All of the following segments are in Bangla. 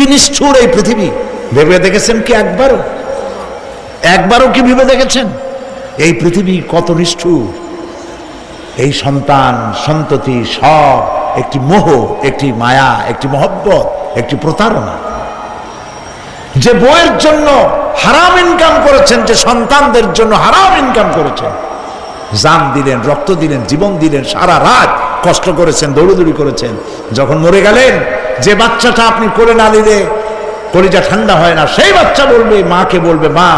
কি নিষ্ঠুর এই পৃথিবী, ভেবে দেখেছেন কি একবারও কি ভেবে দেখেছেন এই পৃথিবী কত নিষ্ঠুর? এই সন্তান সন্ততি সব একটি মোহ, একটি মায়া, একটি মহব্বত, একটি প্রতারণা। যে বইয়ের জন্য হারাম ইনকাম করেছেন, যে সন্তানদের জন্য হারাম ইনকাম করেছেন, জান দিলেন, রক্ত দিলেন, জীবন দিলেন, সারা রাত কষ্ট করেছেন, দৌড়দৌড়ি করেছেন, যখন মরে গেলেন, যে বাচ্চাটা আপনি করে না দিলে কলিজা ঠান্ডা হয় না, সেই বাচ্চা বলবে, মাকে বলবে, মা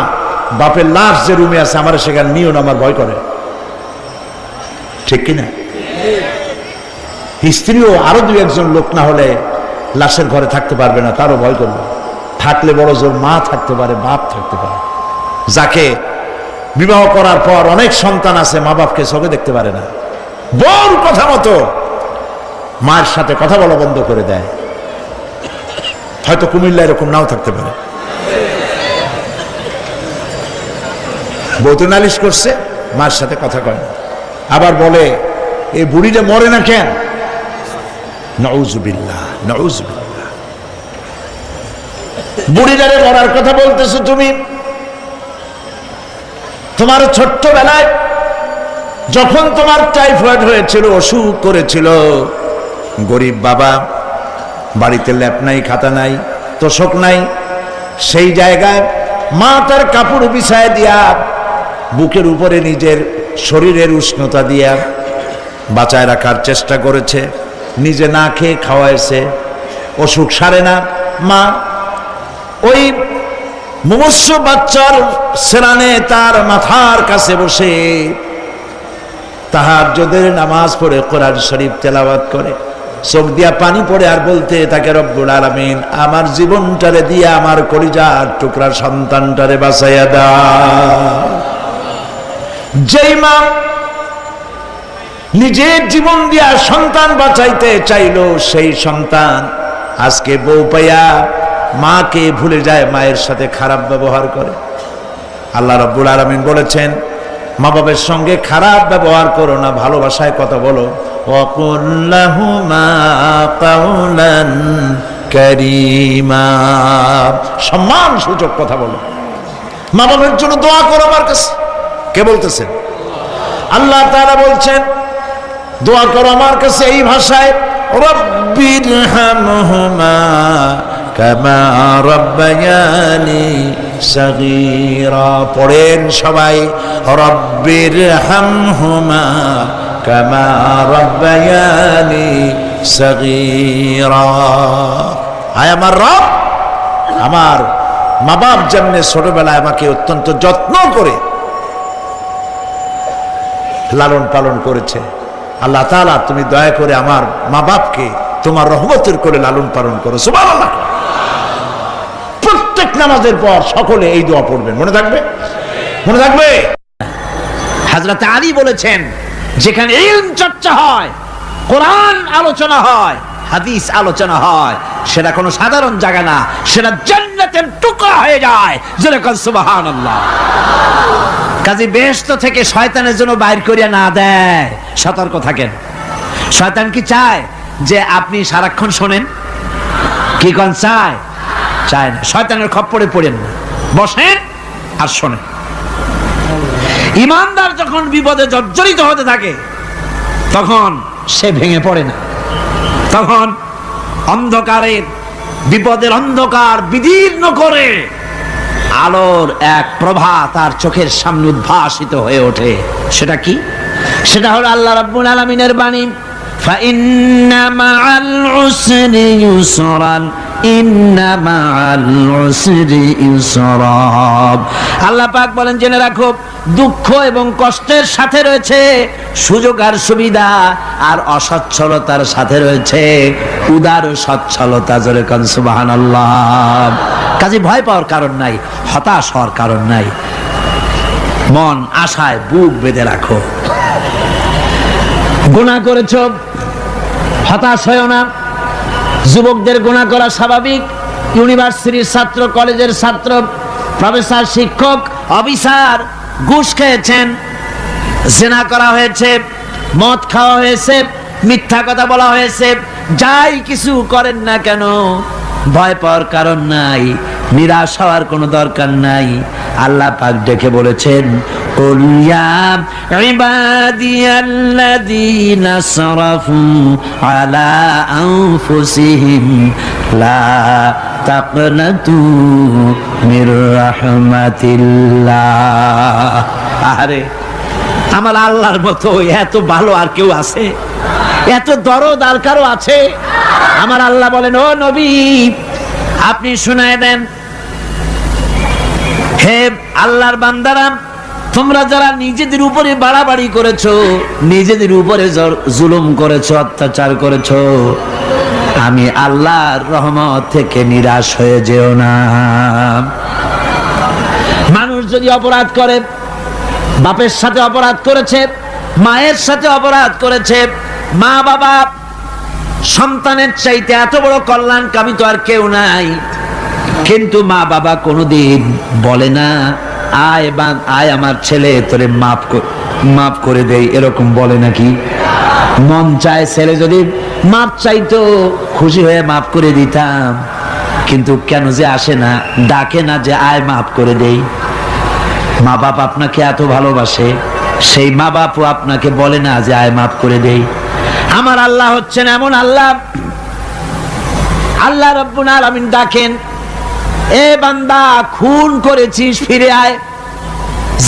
বাপের লাশ যে রুমে আছে আমার সেখানে নিও না, আমার ভয় করে। ঠিক কিনা? স্ত্রীও আরো দুই একজন লোক না হলে লাশের ঘরে থাকতে পারবে না, তারও ভয় করবে। থাকলে বড় জোর মা থাকতে পারে, বাপ থাকতে পারে। যাকে বিবাহ করার পর অনেক সন্তান আছে, মা বাপকে চোখে দেখতে পারে না, বউর কথা মতো মায়ের সাথে কথা বলা বন্ধ করে দেয়। হয়তো কুমিল্লা এরকম নাও থাকতে পারে। বউ তো নালিশ করছে, মার সাথে কথা কয় না, আবার বলে এই বুড়িটা মরে না কেন? নাউযুবিল্লাহ, নাউযুবিল্লাহ। বুড়িটারে মরার কথা বলতেছো তুমি? তোমার ছোট্টবেলায় যখন তোমার টাইফয়েড হয়েছিল, অসুখ করেছিল, গরিব বাবা, বাড়িতে ল্যাপ নাই, খাতা নাই, তোষক নাই, সেই জায়গায় মা তার কাপড় বিছায় দিয়া বুকের উপরে নিজের শরীরের উষ্ণতা দিয়া বাঁচায় রাখার চেষ্টা করেছে, নিজে না খেয়ে খাওয়াইছে, অসুখ সারে না। মা ওই মুমূর্ষ বাচ্চার সেরানে তার মাথার কাছে বসে তাহাজ্জুদের নামাজ পড়ে কোরআন শরীফ তেলাওয়াত করে, চোখ দিয়া পানি পড়ে, আর বলতে তাকে, রব্বুল আলামিন আমার জীবনটারে দিয়ে আমার কলিজার টুকরা সন্তানটারে বাঁচাইয়া দাও। যেই মা নিজের জীবন দিয়া সন্তান বাঁচাইতে চাইলো, সেই সন্তান আজকে বউ পাইয়া মাকে ভুলে যায়, মায়ের সাথে খারাপ ব্যবহার করে। আল্লাহ রাব্বুল আলামিন বলেছেন, মা বাবার সঙ্গে খারাপ ব্যবহার করো না, ভালোবাসায় কথা বলো। ওয়াকুল লাহুমা কাওলান কারীমা, সম্মান সূচক কথা বলো। মা বাবার জন্য দোয়া করো আমার কাছে। কে বলতেছেন? আল্লাহ তাআলা বলছেন দোয়া করো আমার কাছে এই ভাষায়, রব্বিরহামহুমা কামা রাব্বায়ানি সাগীরা। পড়েন সবাই, রব্বিরহামহুমা কামা রাব্বায়ানি সাগীরা। হায় আমার রব, আমার মা বাপ যেমনি ছোটবেলায় আমাকে অত্যন্ত যত্ন করে লালন পালন করেছে, আল্লাহ তাআলা তুমি দয়া করে আমার মা বাপকে তোমার রহমতের করে লালন পালন করো। সুবহানাল্লাহ। প্রত্যেক নামাজের পর সকলে এই দোয়া পড়বেন, মনে থাকবে? মনে থাকবে? হযরত আলী বলেছেন, যেখানে ইলম চর্চা হয়, কোরআন আলোচনা হয়, হাদিস আলোচনা হয়, সেটা কোনো সাধারণ জায়গা না, সেটা জান্নাতের টুকরা হয়ে যায়। যেরকম সুবহানাল্লাহ। কাজী বেহেশত থেকে শয়তানের জন্য বাইর করিয়া না দেয়, সতর্ক থাকেন। শয়তান কি চায় যে আপনি সারাক্ষণ শোনেন? কি কোন চায়? চায় না। শয়তানের খপ্পরে পড়েন না, বসেন আর শোনেন। ইমানদার যখন বিপদে জর্জরিত হতে থাকে তখন সে ভেঙে পড়ে না, তখন অন্ধকারের, বিপদের অন্ধকার বিদীর্ণ করে আলোর এক প্রভা তার চোখের সামনে উদ্ভাসিত হয়ে ওঠে। সেটা কি? সেটা হলো আল্লাহ রাব্বুল আলামিনের বাণী, ফাইন্না মাআল উসরি ইউসরান, ইন্না মাআল উসরি ইউসরা। আল্লাহ পাক বলেন, জেনে রাখো, দুঃখ এবং কষ্টের সাথে রয়েছে সুযোগ আর সুবিধা, আর অসচ্ছলতার সাথে রয়েছে উদার সচ্ছলতা। জোরে কোন সুবহানাল্লাহ। কাজে ভয় পাওয়ার কারণ নাই, হতাশ হওয়ার কারণ নাই, মন আশায় বুক বেঁধে রাখো। গুনাহ করেছ, হতাশ হয়ো না। যুবকদের গুনাহ করা স্বাভাবিক। ইউনিভার্সিটির ছাত্র, কলেজের ছাত্র, প্রফেসর, শিক্ষক, অফিসার ঘুষ খেয়েছেন, জিনা করা হয়েছে, মদ খাওয়া হয়েছে, মিথ্যা কথা বলা হয়েছে, যাই কিছু করেন না কেন ভয় পাওয়ার কারণ নাই, নিরাশ হওয়ার কোনো দরকার নাই। আল্লাহ পাক ডেকে বলেছেন, কুল ইয়া ইবাদিয়াল্লাযীনা সারাফু আলা আনফুসিহিম লা তাকনাতু মির রাহমাতিল্লাহ। আরে আমার আল্লাহর মতো এত ভালো আর কেউ আছে? এত দরদ আর কারো আছে? আমার আল্লাহ বলেন, ও নবী আপনি শুনায় দেন, হে আল্লাহর বান্দারা, তোমরা যারা নিজেদের উপরে বাড়াবাড়ি করেছো, নিজেদের উপরে জুলুম করেছো, অত্যাচার করেছো, আমি আল্লাহর রহমত থেকে নিরাশ হয়ে যেও না। মানুষ যদি অপরাধ করে, বাপের সাথে অপরাধ করেছে, মায়ের সাথে অপরাধ করেছে, মা বাবা সন্তানের চাইতে এত বড় কল্যাণকামী তো আর কেউ নাই, কিন্তু মা বাবা কোনোদিন বলে না আয় আমার ছেলে তোরে মাফ করে দেই, এরকম বলে নাকি? মন চায় ছেলে যদি মাপ চাইতো, খুশি হয়ে মাফ করে দিতাম, কিন্তু কেন যে আসে না, ডাকে না যে আয় মাফ করে দেই। মা বাপ আপনাকে এত ভালোবাসে, সেই মা বাপও আপনাকে বলে না যে আয় মাফ করে দেই। আমার আল্লাহ হচ্ছেন এমন আল্লাহ, আল্লাহ রাব্বুল আলামিন ডাকেন, এ বান্দা খুন করেছিস ফিরে আয়,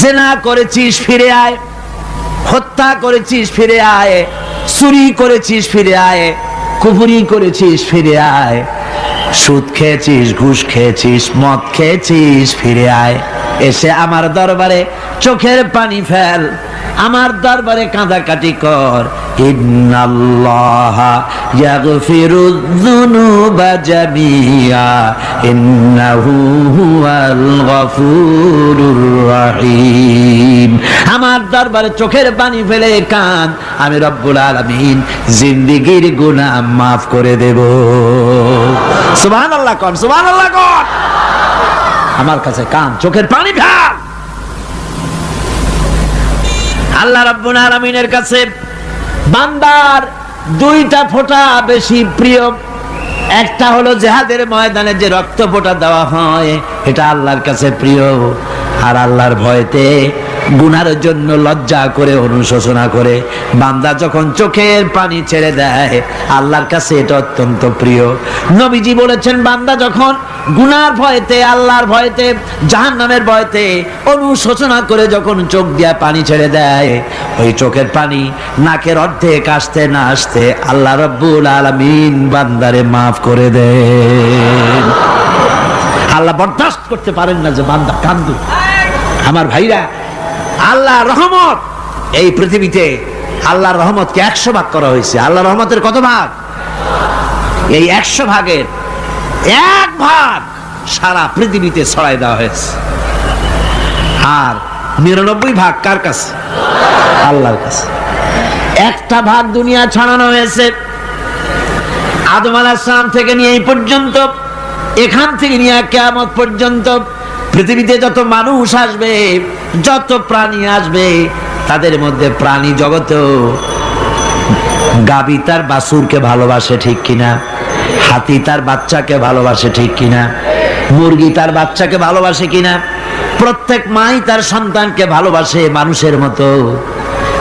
জিনা করেছিস ফিরে আয়, হত্যা করেছিস ফিরে আয়, চুরি করেছিস ফিরে আয়, কুফরি করেছিস ফিরে আয়, সুদ খেয়েছিস, ঘুষ খেয়েছিস, মদ খেয়েছিস ফিরে আয়, এসে আমার দরবারে চোখের পানি ফেল, আমার দরবারে কাঁদাকাটি কর। ইন্নাল্লাহা ইয়াগফিরুয যুনুবা জামিআ ইন্নাহু হুয়াল গফুরুর রহিম। আমার দরবারে চোখের পানি ফেলে কাঁদ, আমি রব্বুল আলামিন জিন্দেগীর গুনাহ মাফ করে দেব। সুবহানাল্লাহ কোন, সুবহানাল্লাহ কোন। আমার কাছে কান, চোখের পানি ফেল। আল্লাহ রাব্বুল আলামিনের কাছে বান্দার দুইটা ফোঁটা বেশি প্রিয়। একটা হলো জিহাদের ময়দানে যে রক্ত ফোঁটা দেওয়া হয়, এটা আল্লাহর কাছে প্রিয়। আর আল্লাহর ভয়তে গুনার জন্য লজ্জা করে, অনুশোচনা করে বান্দা যখন চোখের পানি ছেড়ে দেয়, আল্লাহর কাছে এটা অত্যন্ত প্রিয়। নবীজি বলেছেন, বান্দা যখন গুনার ভয়তে, আল্লাহর ভয়তে, জাহান্নামের ভয়তে অনুশোচনা করে যখন চোখ দিয়া পানি ছেড়ে দেয়, ওই চোখের পানি নাকের অর্ধেক আসতে না আসতে আল্লাহ রাব্বুল আলামিন বান্দারে মাফ করে দেন। আল্লাহ বরদাস্ত করতে পারেন না যে বান্দা কান্দুক। আমার ভাইরা, আল্লাহর রহমত এই পৃথিবীতে, আল্লাহর রহমতকে 100 ভাগ করা হয়েছে। আল্লাহর রহমতের কত ভাগ? এই 100 ভাগের 1 ভাগ সারা পৃথিবীতে ছড়াই দেওয়া হয়েছে। আর 99 ভাগ কার কাছে? আল্লাহর কাছে। একটা ভাগ দুনিয়া ছড়ানো হয়েছে আদম আলাইহিস সালাম থেকে নিয়ে এই পর্যন্ত, এখান থেকে নিয়ে কিয়ামত পর্যন্ত পৃথিবীতে যত মানুষ আসবে, যত প্রাণী আসবে, তাদের মধ্যে প্রাণী জগতেও গাভী তার বাছুরকে ভালোবাসে, ঠিক কিনা? হাতি তার বাচ্চাকে ভালোবাসে, ঠিক কিনা? মুরগি তার বাচ্চাকে ভালোবাসে কিনা? প্রত্যেক মাই তার সন্তানকে ভালোবাসে মানুষের মতো।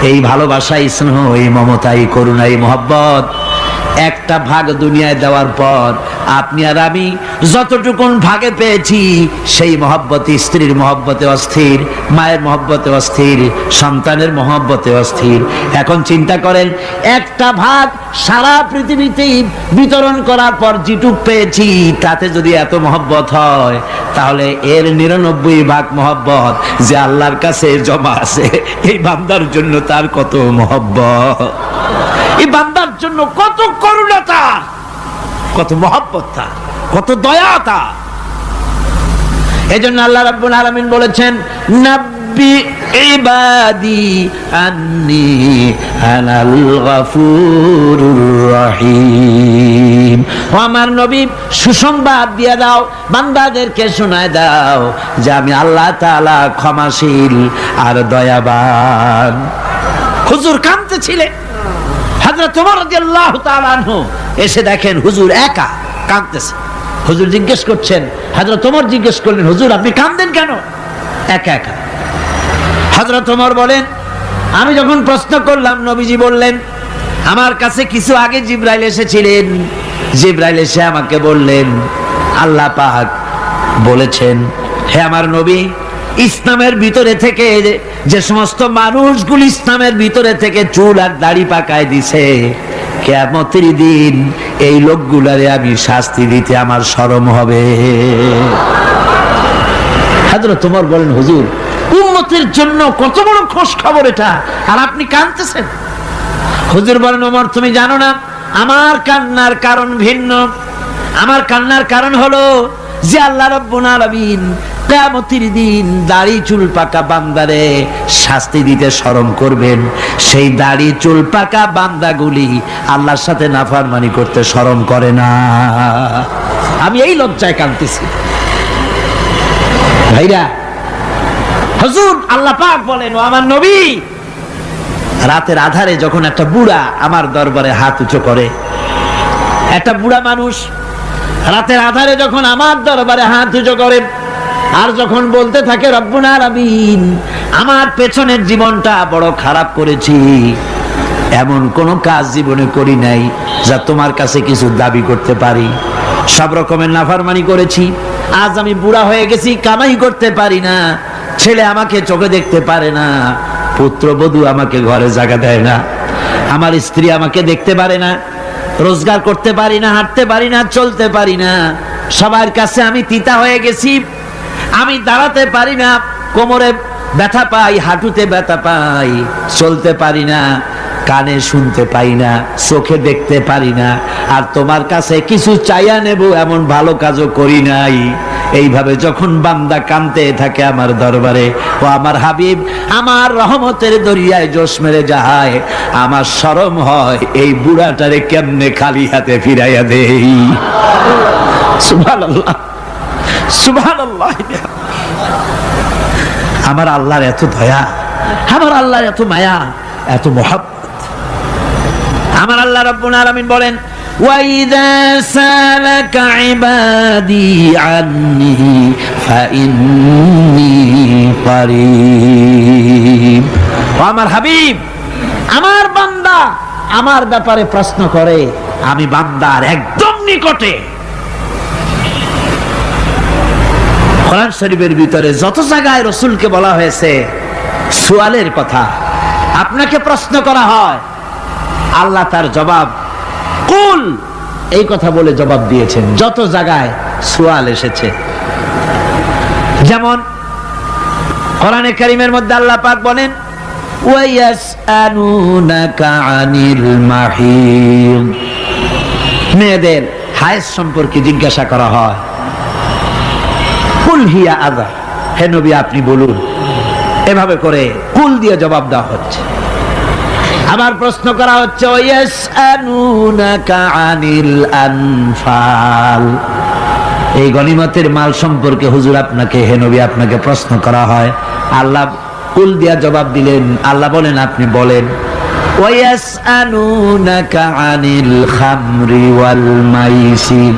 এই ভালোবাসা, এই স্নেহ, এই মমতা, এই করুণা, এই মহব্বত একটা ভাগ দুনিয়ায় দেওয়ার পর আপনি আর আমি যতটুকুন ভাগে পেয়েছি, সেই মহব্বত স্ত্রীর মহব্বতে অস্থির, মায়ের মহব্বতে অস্থির, সন্তানের মহব্বতে অস্থির। এখন চিন্তা করেন, একটা ভাগ সারা পৃথিবীতেই বিতরণ করার পর যেটুক পেয়েছি, তাতে যদি এত মহব্বত হয়, তাহলে এর 99 ভাগ মহব্বত যে আল্লাহর কাছে জমা আছে, এই বান্দার জন্য তার কত মহব্বত, এই বান্দার জন্য কত করুণা তার, কত মহব্বত তার, কত দয়া তার। এজন্য আল্লাহ রাব্বুল আলামিন বলেছেন, নাব্বি ইবাদি আন্নি আনাল গফুরুর রহিম। ও আমার নবী, সুসংবাদ দিয়ে দাও, বান্দাদেরকে শোনায় দাও যে আমি আল্লাহ তাআলা ক্ষমাশীল আর দয়াবান। হুজুর কাঁদতেছিলেন, হযরত ওমর রাদিয়াল্লাহু তাআলা আনহু এসে দেখেন হুজুর একা কাঁদতেছে। হুজুর জিজ্ঞেস করছেন, হযরত ওমর জিজ্ঞেস করলেন, হুজুর আপনি কাঁদেন কেন একা একা? হযরত ওমর বলেন, আমি যখন প্রশ্ন করলাম নবীজি বললেন, আমার কাছে কিছু আগে জিবরাইল এসেছিলেন। জিবরাইল এসে আমাকে বললেন, আল্লাহ পাক বলেছেন, হে আমার নবী, ইসলামের ভিতরে থেকে যে সমস্ত মানুষগুলি ইসলামের ভিতরে থেকে চুল আর দাড়ি পাকায় দিছে, কিয়ামতের দিন এই লোকগুলারে আমি শাস্তি দিতে আমার শরম হবে। হযরত ওমর বলেন, হুজুর উম্মতের জন্য কত বড় খুশ খবর এটা, আর আপনি কাঁদতেছেন। হুজুর বলেন, ওমর তুমি জানো না আমার কান্নার কারণ ভিন্ন। আমার কান্নার কারণ হলো যে আল্লাহ রাব্বুল আলামিন কিয়ামতের দিন দাড়ি চুল পাকা বান্দারে শাস্তি দিতে শরম করবেন। সেই দাড়ি চুল পাকা বান্দাগুলি আল্লাহর সাথে নাফরমানি করতে শরম করে না। আমি এই লজ্জায় কাঁদতেছি। ভাইরা, হুজুর আল্লাহ পাক বলেন, ও আমার নবী, রাতের আধারে যখন একটা বুড়া আমার দরবারে হাত উঁচু করে, একটা বুড়া মানুষ রাতের আধারে যখন আমার দরবারে হাত উঁচু করে, আর যখন বলতে থাকে, রব্বুল আলামিন আমার পেছনের জীবনটা বড় খারাপ করেছি, এমন কোন কাজ জীবনে করি নাই যা তোমার কাছে কিছু দাবি করতে পারি, সব রকমের নাফরমানি করেছি, আজ আমি বুড়া হয়ে গেছি, কামাই করতে পারি না, ছেলে আমাকে চোখে দেখতে পারে না, পুত্রবধূ আমাকে ঘরে জায়গা দেয় না, আমার স্ত্রী আমাকে দেখতে পারে না, রোজগার করতে পারি না, হাঁটতে পারি না, চলতে পারি না, সবার কাছে আমি তিতা হয়ে গেছি, আমি দাঁড়াতে পারি না, কোমরে ব্যথা পাই, হাঁটুতে ব্যথা পাই, চলতে পারি না, কানে শুনতে পাই না, চোখে দেখতে পারি না, আর তোমার কাছে কিছু চাইয়া নেব এমন ভালো কাজও করি নাই। এইভাবে যখন বান্দা কাঁদতে থাকে আমার দরবারে, ও আমার হাবিব আমার রহমতের দরিয়ায় জোশ মেরে যায়, আমার শরম হয় এই বুড়াটারে কেমনে খালি হাতে ফিরাইয়া দেই। সুবহানাল্লাহ, সুবহানাল্লাহ। আমার আল্লাহর এত দয়া, আমার আল্লাহর এত মায়া, এত মহব্বত। আমার আল্লাহ রাব্বুল আলামিন বলেন, وَإِذَا سَأَلَكَ عِبَادِي عَنِّي فَإِنِّي قَرِيبٌ। আমার হাবিব, আমার বান্দা আমার ব্যাপারে প্রশ্ন করে, আমি বান্দার একদম নিকটে। কোরআন শরীফের ভিতরে যত জায়গায় রাসূলকে বলা হয়েছে সুয়ালের কথা, আপনাকে প্রশ্ন করা হয়, আল্লাহ তার জবাব কুল এই কথা বলে জবাব দিয়েছেন। যত জায়গায় সুয়াল এসেছে, যেমন কোরআনে কারীমের মধ্যে আল্লাহ পাক বলেন, ওয়ায়াসআলুনাকা আনিল মাহিদ, মেয়েদের হায়েজ সম্পর্কে জিজ্ঞাসা করা হয়, কুল হিয়া আযা, হে নবী আপনি বলুন। এভাবে করে কুল দিয়ে জবাব দেওয়া হচ্ছে। আবার প্রশ্ন করা হচ্ছে, ওয়ায়াসআলুনাকা আনিল আনফাল, এই গনিমতের মাল সম্পর্কে হুজুর আপনাকে, হে নবী আপনাকে প্রশ্ন করা হয়। আল্লাহ কুল দিয়া জবাব দিলেন, আল্লাহ বলেন আপনি বলেন। ওয়ায়াসআলুনাকা আনিল খামরি ওয়াল মাইসির,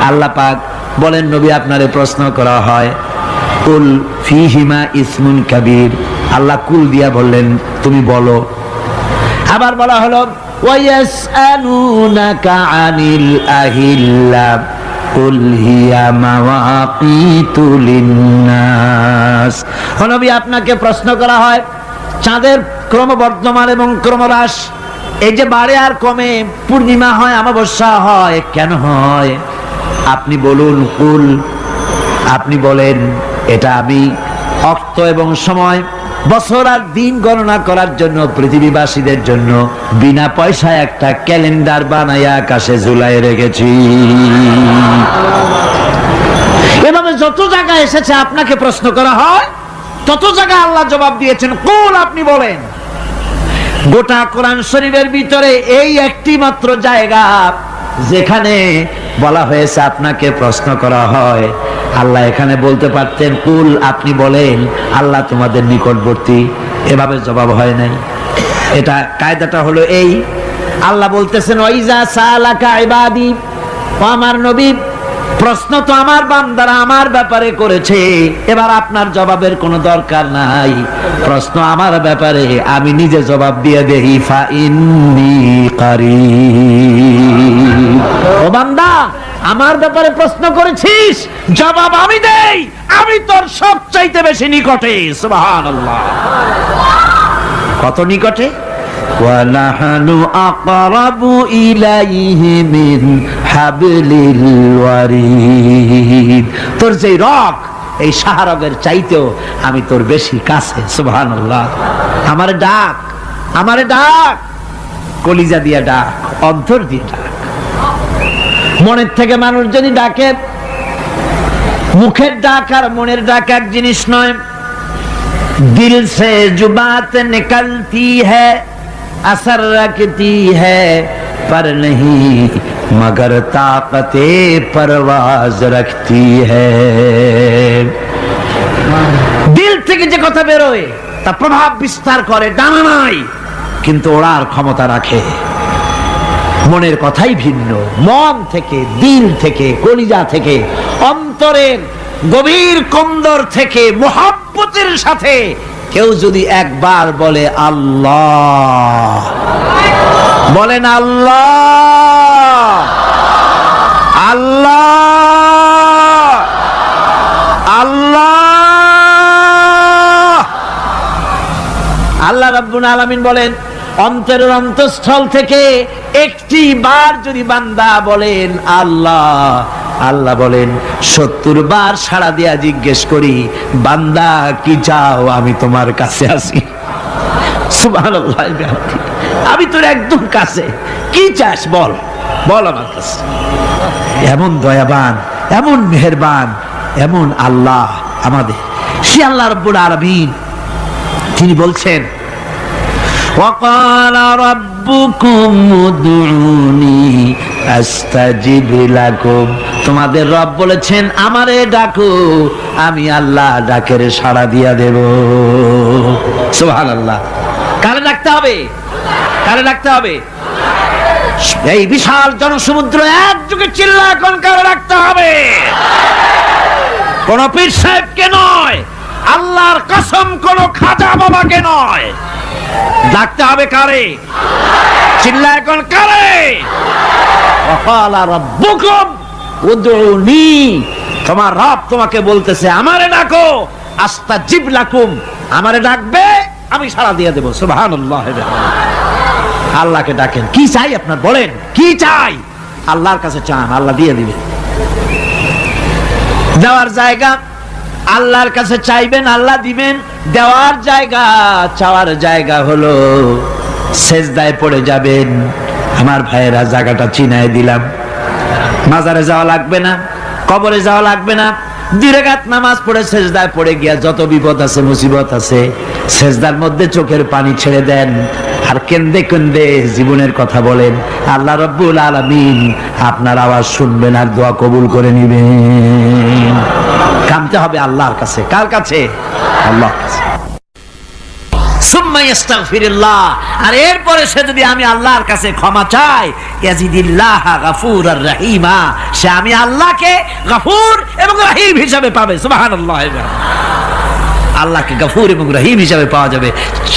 আল্লাহ পাক বলেন নবী আপনারে প্রশ্ন করা হয়, কুল ফীহিমা ইসমুন কাবীর, আল্লাহ কুল দিয়া বললেন তুমি বলো। আবার বলা হলো, ওয়ায়াসআলুনাকা আনিল আহিল্লা কুল হিয়া মাওয়াকিতু লিন্নাস, ও নবী আপনাকে প্রশ্ন করা হয় চাঁদের ক্রমবর্ধমান এবং ক্রমহ্রাস, এই যে বাড়ে আর কমে, পূর্ণিমা হয় অমাবস্যা হয়, কেন হয় আপনি বলুন। কুল, আপনি বলেন এটা আমি অক্ত এবং সময়, বছর আর দিন গণনা করার জন্য পৃথিবীবাসীদের জন্য বিনা পয়সায় একটা ক্যালেন্ডার বানাইয়া আকাশে ঝুলাই রেখেছি। এভাবে যত জায়গায় এসেছে আপনাকে প্রশ্ন করা হয়, তত জায়গায় আল্লাহ জবাব দিয়েছেন কুল আপনি বলেন। গোটা কোরআন শরীফের ভিতরে এই একটি মাত্র জায়গা যেখানে বলা হয়েছে আপনাকে প্রশ্ন করা হয়, আল্লাহ এখানে বলতে পারতেন কুল আপনি বলেন, আল্লাহ তোমাদের নিকটবর্তী, এভাবে জবাব হয় নাই। এটা কায়দাটা হলো এই, আল্লাহ বলতেছেন ওয়াইজা সালাকা ইবাদি, ও আমার নবী প্রশ্ন তো আমার বান্দারা আমার ব্যাপারে করেছে, এবার আপনার জবাবের কোনো দরকার নাই। প্রশ্ন আমার ব্যাপারে, আমি নিজে জবাব দিয়ে দেই, ফা ইন্নী কারীব। ও বান্দা, আমার ব্যাপারে প্রশ্ন করেছিস, জবাব আমি দেই, আমি তোর সবচাইতে বেশি নিকটে। সুবহানাল্লাহ। কত নিকটে? وَنَحْنُ أَقْرَبُ إِلَيْهِ مِنْ حَبْلِ الْوَرِيدِ। তোর যে রগ, এই শাহরগের চাইতেও আমি তোর বেশি কাছে। সুবহানাল্লাহ। আমারে ডাক, আমারে ডাক, কলিজা দিয়ে ডাক, অন্তর দিয়ে ডাক। মনের থেকে মানুষ যদি ডাকে, মুখের ডাক আর মনের ডাক এক জিনিস নয়। दिल से जुबात निकलती है, असर रखती है, पर नहीं मगर ताकते परवाज रखती है। दिल থেকে যে কথা বেরোয় তা প্রভাব বিস্তার করে, ডানা নাই কিন্তু ওড়ার ক্ষমতা রাখে। মনের কথাই ভিন্ন। মন থেকে, দিল থেকে, কলিজা থেকে, অন্তরের গভীর কন্দর থেকে মুহাব্বতের সাথে কেউ যদি একবার বলে আল্লাহ, বলেন আল্লাহ, আল্লাহ, আল্লাহ। আল্লাহ রাব্বুল আলামিন বলেন, অন্তরের অন্তঃস্থল থেকে একটি বার যদি বান্দা বলেন আল্লাহ, আল্লাহ বলেন 70 বার সাড়া দিয়া জিজ্ঞেস করি, বান্দা কি চাও, আমি তোমার কাছে আছি। সুবহানাল্লাহ। আমি তোর একদম কাছে, কি চাস বল, বল আমার কাছে। এমন দয়াবান, এমন মেহেরবান, এমন আল্লাহ আমাদের। সে আল্লাহ রাব্বুল আলামিন তিনি বলছেন, وقال ربكم ادعوني استجب لكم। তোমাদের রব বলেছেন আমারে ডাকো, আমি আল্লাহ ডাকের সাড়া দিয়া দেব। সুবহানাল্লাহ। কারে ডাকতে হবে? কারে ডাকতে হবে? এই বিশাল জনসমুদ্র একযোগে চিল্লা এখন কারে ডাকতে হবে? কোন পীর সাহেবকে নয়, আল্লাহর কসম কোন খাজা বাবাকে নয়, ডাকতে হবে কারে? চিল্লা এখন কারে? ওয়াকালা রাব্বুকুম উদউনি। তোমার রব তোমাকে বলতেছে আমারে ডাকো, আস্তাজিব লাকুম, আমারে ডাকবে আমি সাড়া দিয়ে দেব। সুবহানাল্লাহ। আল্লাহকে ডাকেন। কি চাই আপনার বলেন, কি চাই? আল্লাহর কাছে চান, আল্লাহ দিয়ে দিবেন। দেওয়ার জায়গা আল্লাহর কাছে চাইবেন, আল্লাহ দিবেন। দেওয়ার জায়গা, চাওয়ার জায়গা হলো সেজদায় পড়ে যাবেন। আমার ভাইয়েরা, জায়গাটা চিনায় দিলাম। মাজারে যাওয়া লাগবে না, কবরে যাওয়া লাগবে না। 2 রাকাত নামাজ পড়ে সেজদায় পড়ে গিয়া যত বিপদ আছে, মুসিবত আছে, সেজদার মধ্যে চোখের পানি ছেড়ে দেন আর কেন্দে কেন্দে জীবনের কথা বলেন। আল্লাহ রাব্বুল আলামিন আপনার আওয়াজ শুনবেন আর দোয়া কবুল করে নিবেন। কামতে হবে আল্লাহর কাছে। কার কাছে? আল্লাহর কাছে। সুম্মা ইস্তাগফিরুল্লাহ। আর এরপরে সে যদি আমি আল্লাহর কাছে ক্ষমা চাই, ইয়াজিদিল্লাহ গফুরার রহিমা, সে আমি আল্লাহকে গফুর এবং রহিম হিসাবে পাবে। সুবহানাল্লাহ। আল্লাহকে গফুর এবং রহিম হিসাবে পাওয়া যাবে।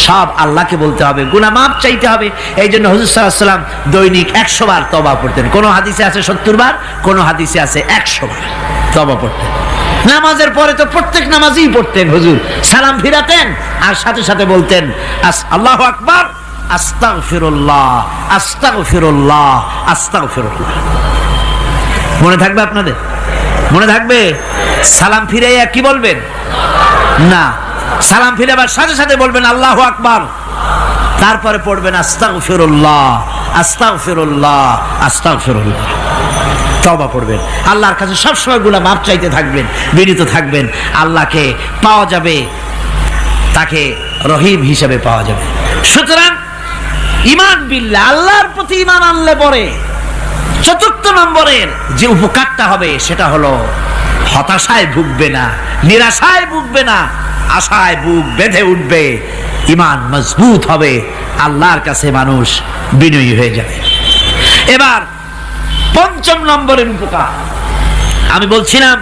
সব আল্লাহকে বলতে হবে, গুনাহ মাফ চাইতে হবে। এই জন্য হুজুর সাল্লাল্লাহু আলাইহি ওয়াসাল্লাম দৈনিক 100 বার তওবা পড়তেন। কোন হাদিসে আছে 70 বার, কোন হাদিসে আছে 100 বার তওবা পড়তেন। নামাজের পরে তো প্রত্যেক নামাজই পড়তেন হুজুর, সালাম ফিরাতেন আর সাথে সাথে বলতেন আল্লাহু আকবার, আস্তাগফিরুল্লাহ, আস্তাগফিরুল্লাহ, আস্তাগফিরুল্লাহ। মনে থাকবে আপনাদের? মনে থাকবে? সালাম ফিরাইয়া কি বলবেন? না, সালাম ফিরাবার সাথে সাথে বলবেন আল্লাহু আকবার, তারপরে পড়বেন আস্তাগফিরুল্লাহ, আস্তাগফিরুল্লাহ, আস্তাগফিরুল্লাহ। তওবা পড়বেন। আল্লাহর কাছে সবসময় গুনাহ মাফ চাইতে থাকবেন, বিনীত থাকবেন। আল্লাহকে পাওয়া যাবে, তাকে রহিম হিসেবে পাওয়া যাবে। সুতরাং ঈমান বিল্লাহ, আল্লাহর প্রতি ঈমান আনলে পরে 4 নম্বরের যে উপকারটা হবে সেটা হলো হতাশায় ভুগবে না, নিরাশায় ভুগবে না, আশায় বুক বেঁধে উঠবে। ঈমান মজবুত হবে, আল্লাহর কাছে মানুষ বিনয়ী হয়ে যাবে। এবার 5 নম্বরের উপকার, আমি বলছিলাম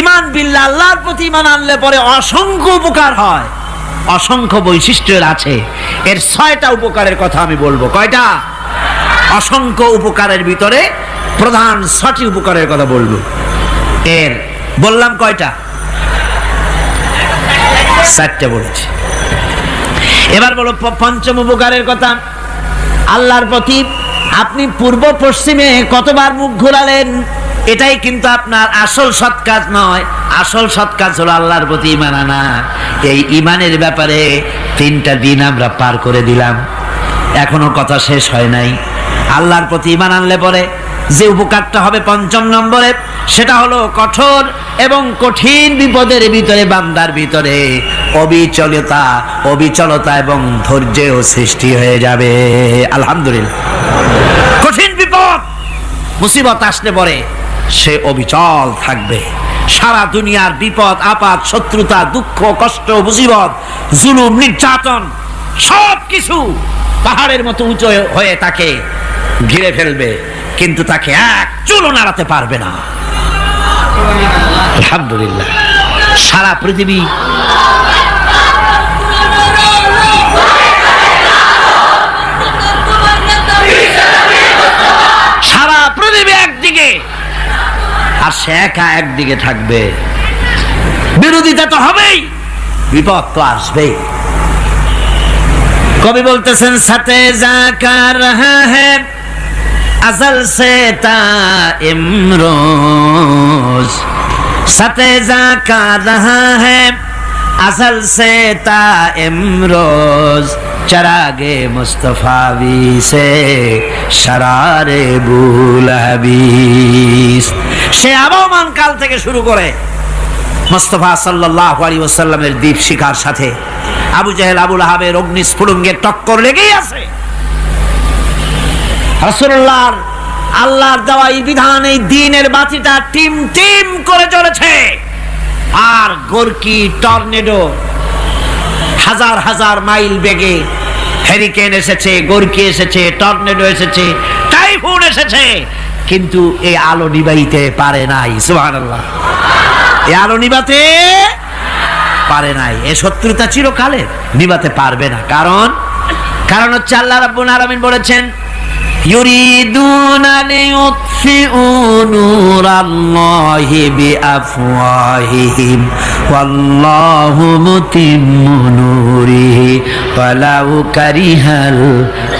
ঈমান বিল্লাহ, আল্লাহর প্রতি ঈমান আনলে পরে অসংখ্য উপকার হয়, অসংখ্য বৈশিষ্ট্যের আছে। এর 6টা উপকারের কথা আমি বলবো। কয়টা? অসংখ্য উপকারের ভিতরে প্রধান 6টি উপকারের কথা বলবো। এর বললাম কয়টা? 4টে বলেছি। এবার বলো পঞ্চম উপকারের কথা। আল্লাহর প্রতি আপনি পূর্ব পশ্চিমে কতবার মুখ ঘোরালেন, এটাই কিন্তু আপনার আসল সৎ কাজ নয়। আসল সৎ কাজ হলো আল্লাহর প্রতি ঈমান আনা। এই ঈমানের ব্যাপারে 3টা দিন আমরা পার করে দিলাম, এখনো কথা শেষ হয় নাই। আল্লাহর প্রতি ঈমান আনলে পরে যে উপকারটা হবে 5ম নম্বরে, সেটা হলো কঠোর এবং কঠিন বিপদের ভিতরে বান্দার ভিতরে অবিচলতা এবং ধৈর্যের সৃষ্টি হয়ে যাবে। আলহামদুলিল্লাহ। কঠিন বিপদ মুসিবত আসলে পরে সে অবিচল থাকবে। সারা দুনিয়ার বিপদ আপদ, শত্রুতা, দুঃখ, কষ্ট, মুসিবত, জুলুম, নির্যাতন সবকিছু পাহাড়ের মতো উঁচু হয়ে তাকে ঘিরে ফেলবে, কিন্তু তাকে এক চুলও নাড়াতে পারবে না। আলহামদুলিল্লাহ। সারা পৃথিবী একদিকে আর সে একা একদিকে থাকবে। বিরোধিতা তো হবেই, বিপদ তো আসবেই। কবি বলতেছেন সাথে জাকা রহা হ্যায় अज़ल से ता इमरोज, सतेजा का रहा है अज़ल से ता इमरोज, चरागे मुस्तफावी से शरारे बुलहबीस। সে আবহমান কাল থেকে শুরু করে মুস্তাফা সাল্লাল্লাহু আলাইহি ওয়াসাল্লামের দীপ শিখার সাথে আবু জাহেল, আবু লাহাবের অগ্নিস্ফুলিঙ্গের টক্কর লেগেই আছে। রাসূলুল্লাহর আল্লাহর দেওয়া এই বিধান, এই দ্বীনের বাতিটা টিম টিম করে চলেছে। আর গোরকি, টর্নেডো, হাজার হাজার মাইল বেগে হেরিকেন এসেছে, গোরকি এসেছে, টর্নেডো এসেছে, টাইফুন এসেছে, কিন্তু এই আলো নিবাইতে পারে নাই। সুবহানাল্লাহ। এই আলো নিবাতে পারে নাই। এই শত্রুতা চিরকালের, নিবাতে পারবে না। কারণ হচ্ছে আল্লাহ রাব্বুল আলামিন বলেছেন ইউরিদুনা লিইউতফিউ নূরাল্লাহি বিআফওয়াহিহিম ওয়াল্লাহু মুতিম্মু নূরিহি ওয়ালাউ কারিহাল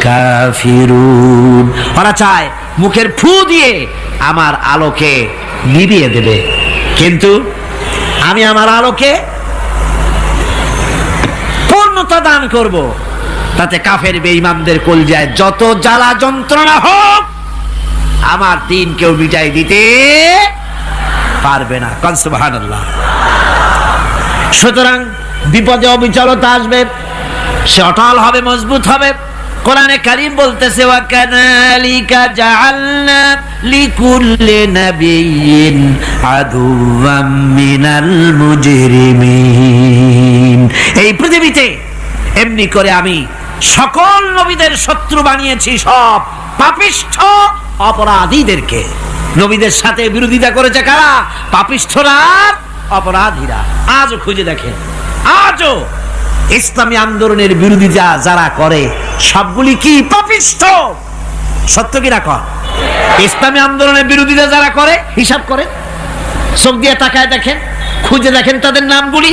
কাফিরুন। ওরা চায় মুখের ফু দিয়ে আমার আলোকে নিভিয়ে দেবে, কিন্তু আমি আমার আলোকে পূর্ণতা দান করব। তাতে কাফের বেঈমানদের কলজায় যত জ্বালা যন্ত্রণা হোক, আমার দ্বীন কেউ মিটাই দিতে পারবে না। সুবহানাল্লাহ। সুতরাং বিপদে অবিচলতা আসবে, সে অটল হবে, মজবুত হবে। কোরআনে কারীম বলতেছে ওয়া কাযালিকা জাআলনা লিকুল্লি নাবিয়্যিন আদুওয়াম মিনাল মুজরিমিন। এই পৃথিবীতে এমনি করে আমি সকল নবীদের শত্রু বানিয়েছি, সব পাপিষ্ঠ অপরাধীদেরকে। নবীদের সাথে বিরোধিতা করেছে কারা? পাপিষ্ঠরা, অপরাধীরা। আজও খুঁজে দেখেন, আজও ইসলামী আন্দোলনের বিরোধিতা যারা করে সবগুলি কি? পাপিষ্ঠ। সত্য কিনা কর? ইসলামী আন্দোলনের বিরোধিতা যারা করে হিসাব করে চোখ দিয়ে তাকায় দেখেন, খুঁজে দেখেন তাদের নামগুলি।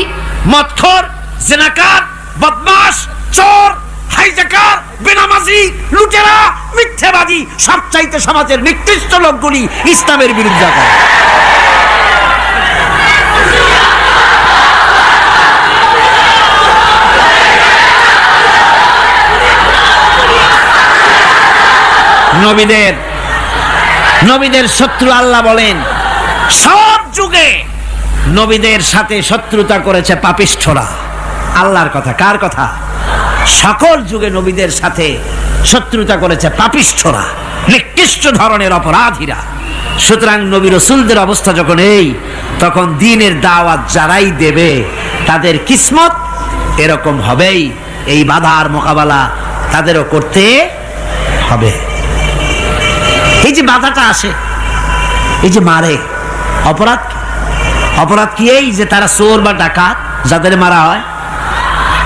মদখোর, জিনাকার, বদমাশ, চোর, হাইজাকার, বেনামাজি, লুটেরা, মিথ্যাবাদী, সবচাইতে সমাজের নিকৃষ্ট লোকগুলি ইসলামের বিরুদ্ধে করে। নবীদের শত্রু আল্লাহ বলেন সব যুগে নবীদের সাথে শত্রুতা করেছে পাপিষ্ঠরা। আল্লাহর কথা। কার কথা? সকল যুগে নবীদের সাথে শত্রুতা করেছে পাপিষ্ঠরা, নিকৃষ্ট ধরনের অপরাধীরা। সুতরাং নবী রাসূলদের অবস্থা যখন এই, তখন দ্বীনের দাওয়াত যারাই দেবে তাদের কিসমত এরকম হবেই। এই বাধার মোকাবেলা তাদেরও করতে হবে। এই যে বাধাটা আসে, এই যে মারে, অপরাধ অপরাধ কি? এই যে তারা চোর বা ডাকাত যাদের মারা হয়।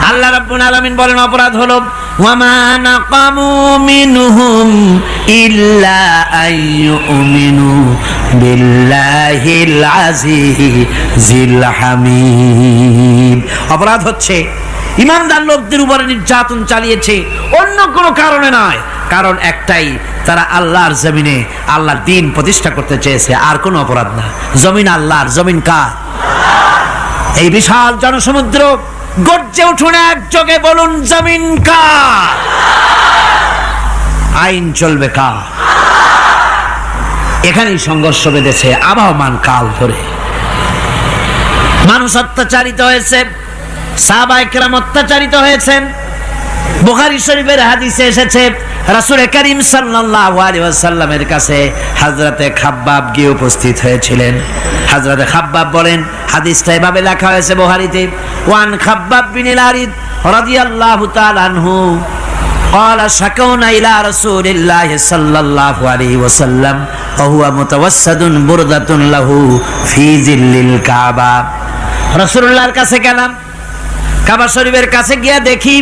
আল্লাহ রাব্বুল আলামিন বলেন অপরাধ হলো ওয়ামা নাকামু মিনহুম ইল্লা আইয়ুমিনু বিল্লাহিল আজিজিল হামিদ। অপরাধ হচ্ছে ঈমানদার লোকদের উপরে নির্যাতন চালিয়েছে, অন্য কোনো কারণে নয়। কারণ একটাই, তারা আল্লাহর জমিনে আল্লাহর দ্বীন প্রতিষ্ঠা করতে চেয়েছে, আর কোনো অপরাধ না। জমিন আল্লাহর, জমিন কার? এই বিশাল জনসমুদ্র গর্জে উঠুন একযোগে, বলুন জমিন কার? আইন চলবে কার? এখানেই সংঘর্ষ বেঁধেছে আবহমান কাল ধরে। মানুষ অত্যাচারিত হয়েছে, সাহাবায়ে কেরাম অত্যাচারিত হয়েছেন। বুখারী শরীফের হাদিসে এসেছে রাসূল করিম সাল্লাল্লাহু আলাইহি ওয়াসাল্লামের কাছে হযরতে খাব্বাব গিয়ে উপস্থিত হয়েছিলেন। হযরতে খাব্বাব বলেন, হাদিসটা এভাবে লেখা হয়েছে বুখারীতে, ওয়ান খাব্বাব বিন আরিদ রাদিয়াল্লাহু তাআলা আনহু قال شكونا إلى رسول الله صلى الله عليه وسلم وهو متوسد بردة له في ظل الكعبة। রাসূলুল্লাহর কাছে গেলাম, কাবা শরীফের কাছে গিয়ে দেখি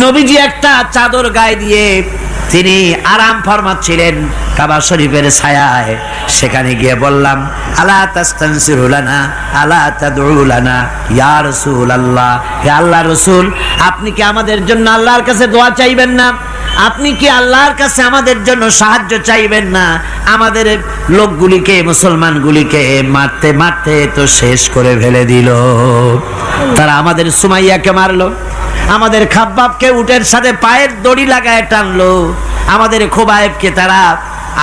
নবীজি একটা চাদর গায়ে দিয়ে তিনি আরাম ফরমাচ্ছিলেন কাবা শরীফের ছায়ায়। সেখানে গিয়ে বললাম, আলা তাস্তানসিরু লানা আলা তাদউ লানা ইয়া রাসূলুল্লাহ, হে আল্লাহর রাসূল, আপনি কি আমাদের জন্য আল্লাহর কাছে দোয়া চাইবেন না? আপনি কি আল্লাহর কাছে আমাদের জন্য সাহায্য চাইবেন না? আমাদের লোকগুলিকে, মুসলমানগুলিকে মারতে মারতে তো শেষ করে ফেলে দিল। তারা আমাদের সুমাইয়াকে মারলো, আমাদের খাব্বাবকে উটের সাথে পায়ের দড়ি লাগায় টানলো, আমাদের খোবায়েবকে তারা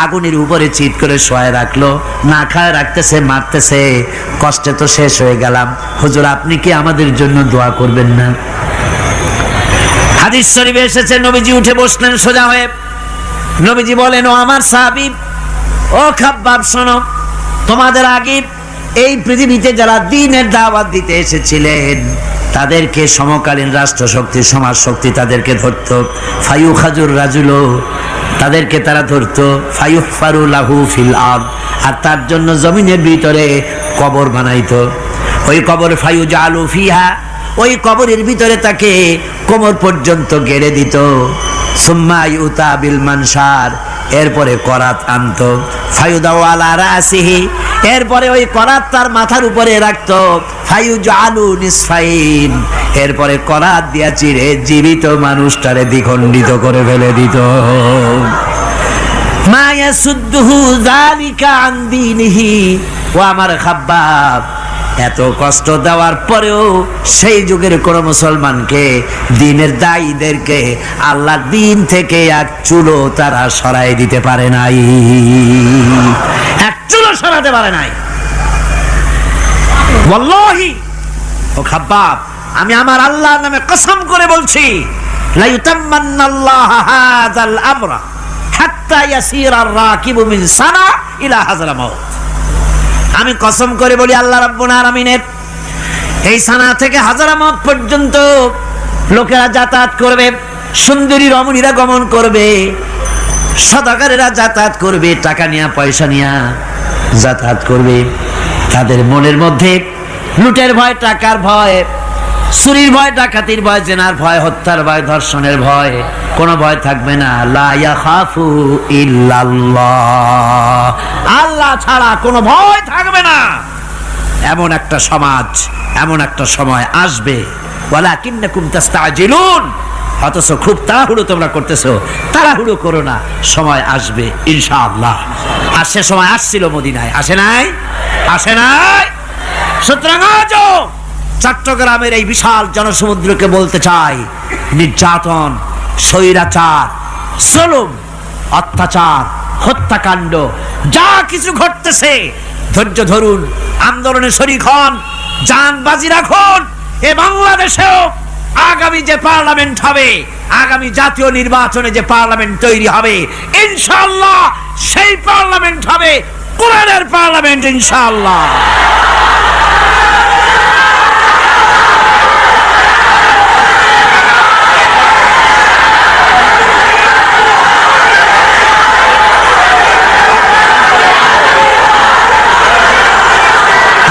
আগুনের উপরে চিৎ করে শোয়ায় রাখলো, না খায় রাখতেছে, মারতেছে। কষ্টে তো শেষ হয়ে গেলাম, হুজুর আপনি কি আমাদের জন্য দোয়া করবেন না? হাদিস শরীফে এসেছে নবীজি উঠে বসলেন সোজা হয়ে। নবীজি বলেন, ও আমার সাহাবী, ও খাব্বাব শোনো, তোমাদের আগে এই পৃথিবীতে যারা দ্বীনের দাওয়াত দিতে এসেছিলেন তাদেরকে সমকালীন রাষ্ট্রশক্তি, সমাজ শক্তি তাদেরকে ধরত। ফায়ুখাজুর রাজুলো, তাদেরকে তারা ধরত। ফায়ুহফারু লাহু ফিল আরদ, আর তার জন্য জমিনের ভিতরে কবর বানাইতো। ওই কবর ফায়ুজালু ফিহা, ওই কবরের ভিতরে তাকে কোমর পর্যন্ত গেড়ে দিত। সুম্মা ইউতা বিল মানশার, এরপরে করাত আনতো। ফায়ুদাউ আলা রাসিহি, এরপরে ওই করাত তার মাথার উপরে রাখতো। ফায়ুজালু নিসফাইন, এরপরে করাত দিয়া চিরে জীবিত মানুষটারে দ্বিখণ্ডিত করে ফেলে দিত। মা ইয়াসুদ্দুহু যালিকা আন দীনিহি, ও আমার খাব্বাব, এত কষ্ট দেওয়ার পরেও সেই যুগের কোন মুসলমানকে, দ্বীনের দায়ীদেরকে আল্লাহর দ্বীন থেকে এক চুলো তারা সরাই দিতে পারে নাই, এক চুলো সরাতে পারে নাই। ওয়াল্লাহি, ও খাব্বাব, আমি আমার আল্লাহর নামে কসম করে বলছি, লা ইউতাম্মান্নাল্লাহু হাযাল আমরা হাত্তা ইয়াসিরার রাকিবু মিন সানা ইলা হাযরামাউত। আমি কসম করে বলি, আল্লাহ রাব্বুল আলামিনের এই সানা থেকে হাজারামাউত পর্যন্ত লোকেরা যাতায়াত করবে, সুন্দরী রমণীরা গমন করবে, সদাগরেরা যাতায়াত করবে, টাকা নিয়া পয়সা নিয়া যাতায়াত করবে। তাদের মনের মধ্যে লুটের ভয়, টাকার ভয়, চুরির ভয়, ডাকাতির ভয়, জেনার ভয়, হত্যার ভয়, ধর্ষণের ভয়, কোনো ভয় থাকবে না। লা ইয়াখাফু ইল্লাল্লাহ, আল্লাহ ছাড়া কোনো ভয় থাকবে না। এমন একটা সমাজ, এমন একটা সময় আসবে। ওয়ালাকিন্নাকুম তাস্তাজিলুন, অথচ খুব তাড়াহুড়ো তোমরা করতেছো। তাড়াহুড়ো করো না, সময় আসবে ইনশাআল্লাহ। আর সে সময় আসছিল মদিনায়, আসে নাই? আসে নাই? সুতরাং আজও চট্টগ্রামের এই বিশাল জনসমুদ্রকে বলতে চাই, নির্যাতন, স্বৈরাচার, জুলুম, অত্যাচার, হত্যাকাণ্ড যা কিছু ঘটতেছে, ধৈর্য ধরুন, আন্দোলনে শরীক হন, জান বাজি রাখুন। এ বাংলাদেশেও আগামী যে পার্লামেন্ট হবে, আগামী জাতীয় নির্বাচনে যে পার্লামেন্ট তৈরি হবে, ইনশাআল্লাহ সেই পার্লামেন্ট হবে কোরআনের পার্লামেন্ট ইনশাআল্লাহ।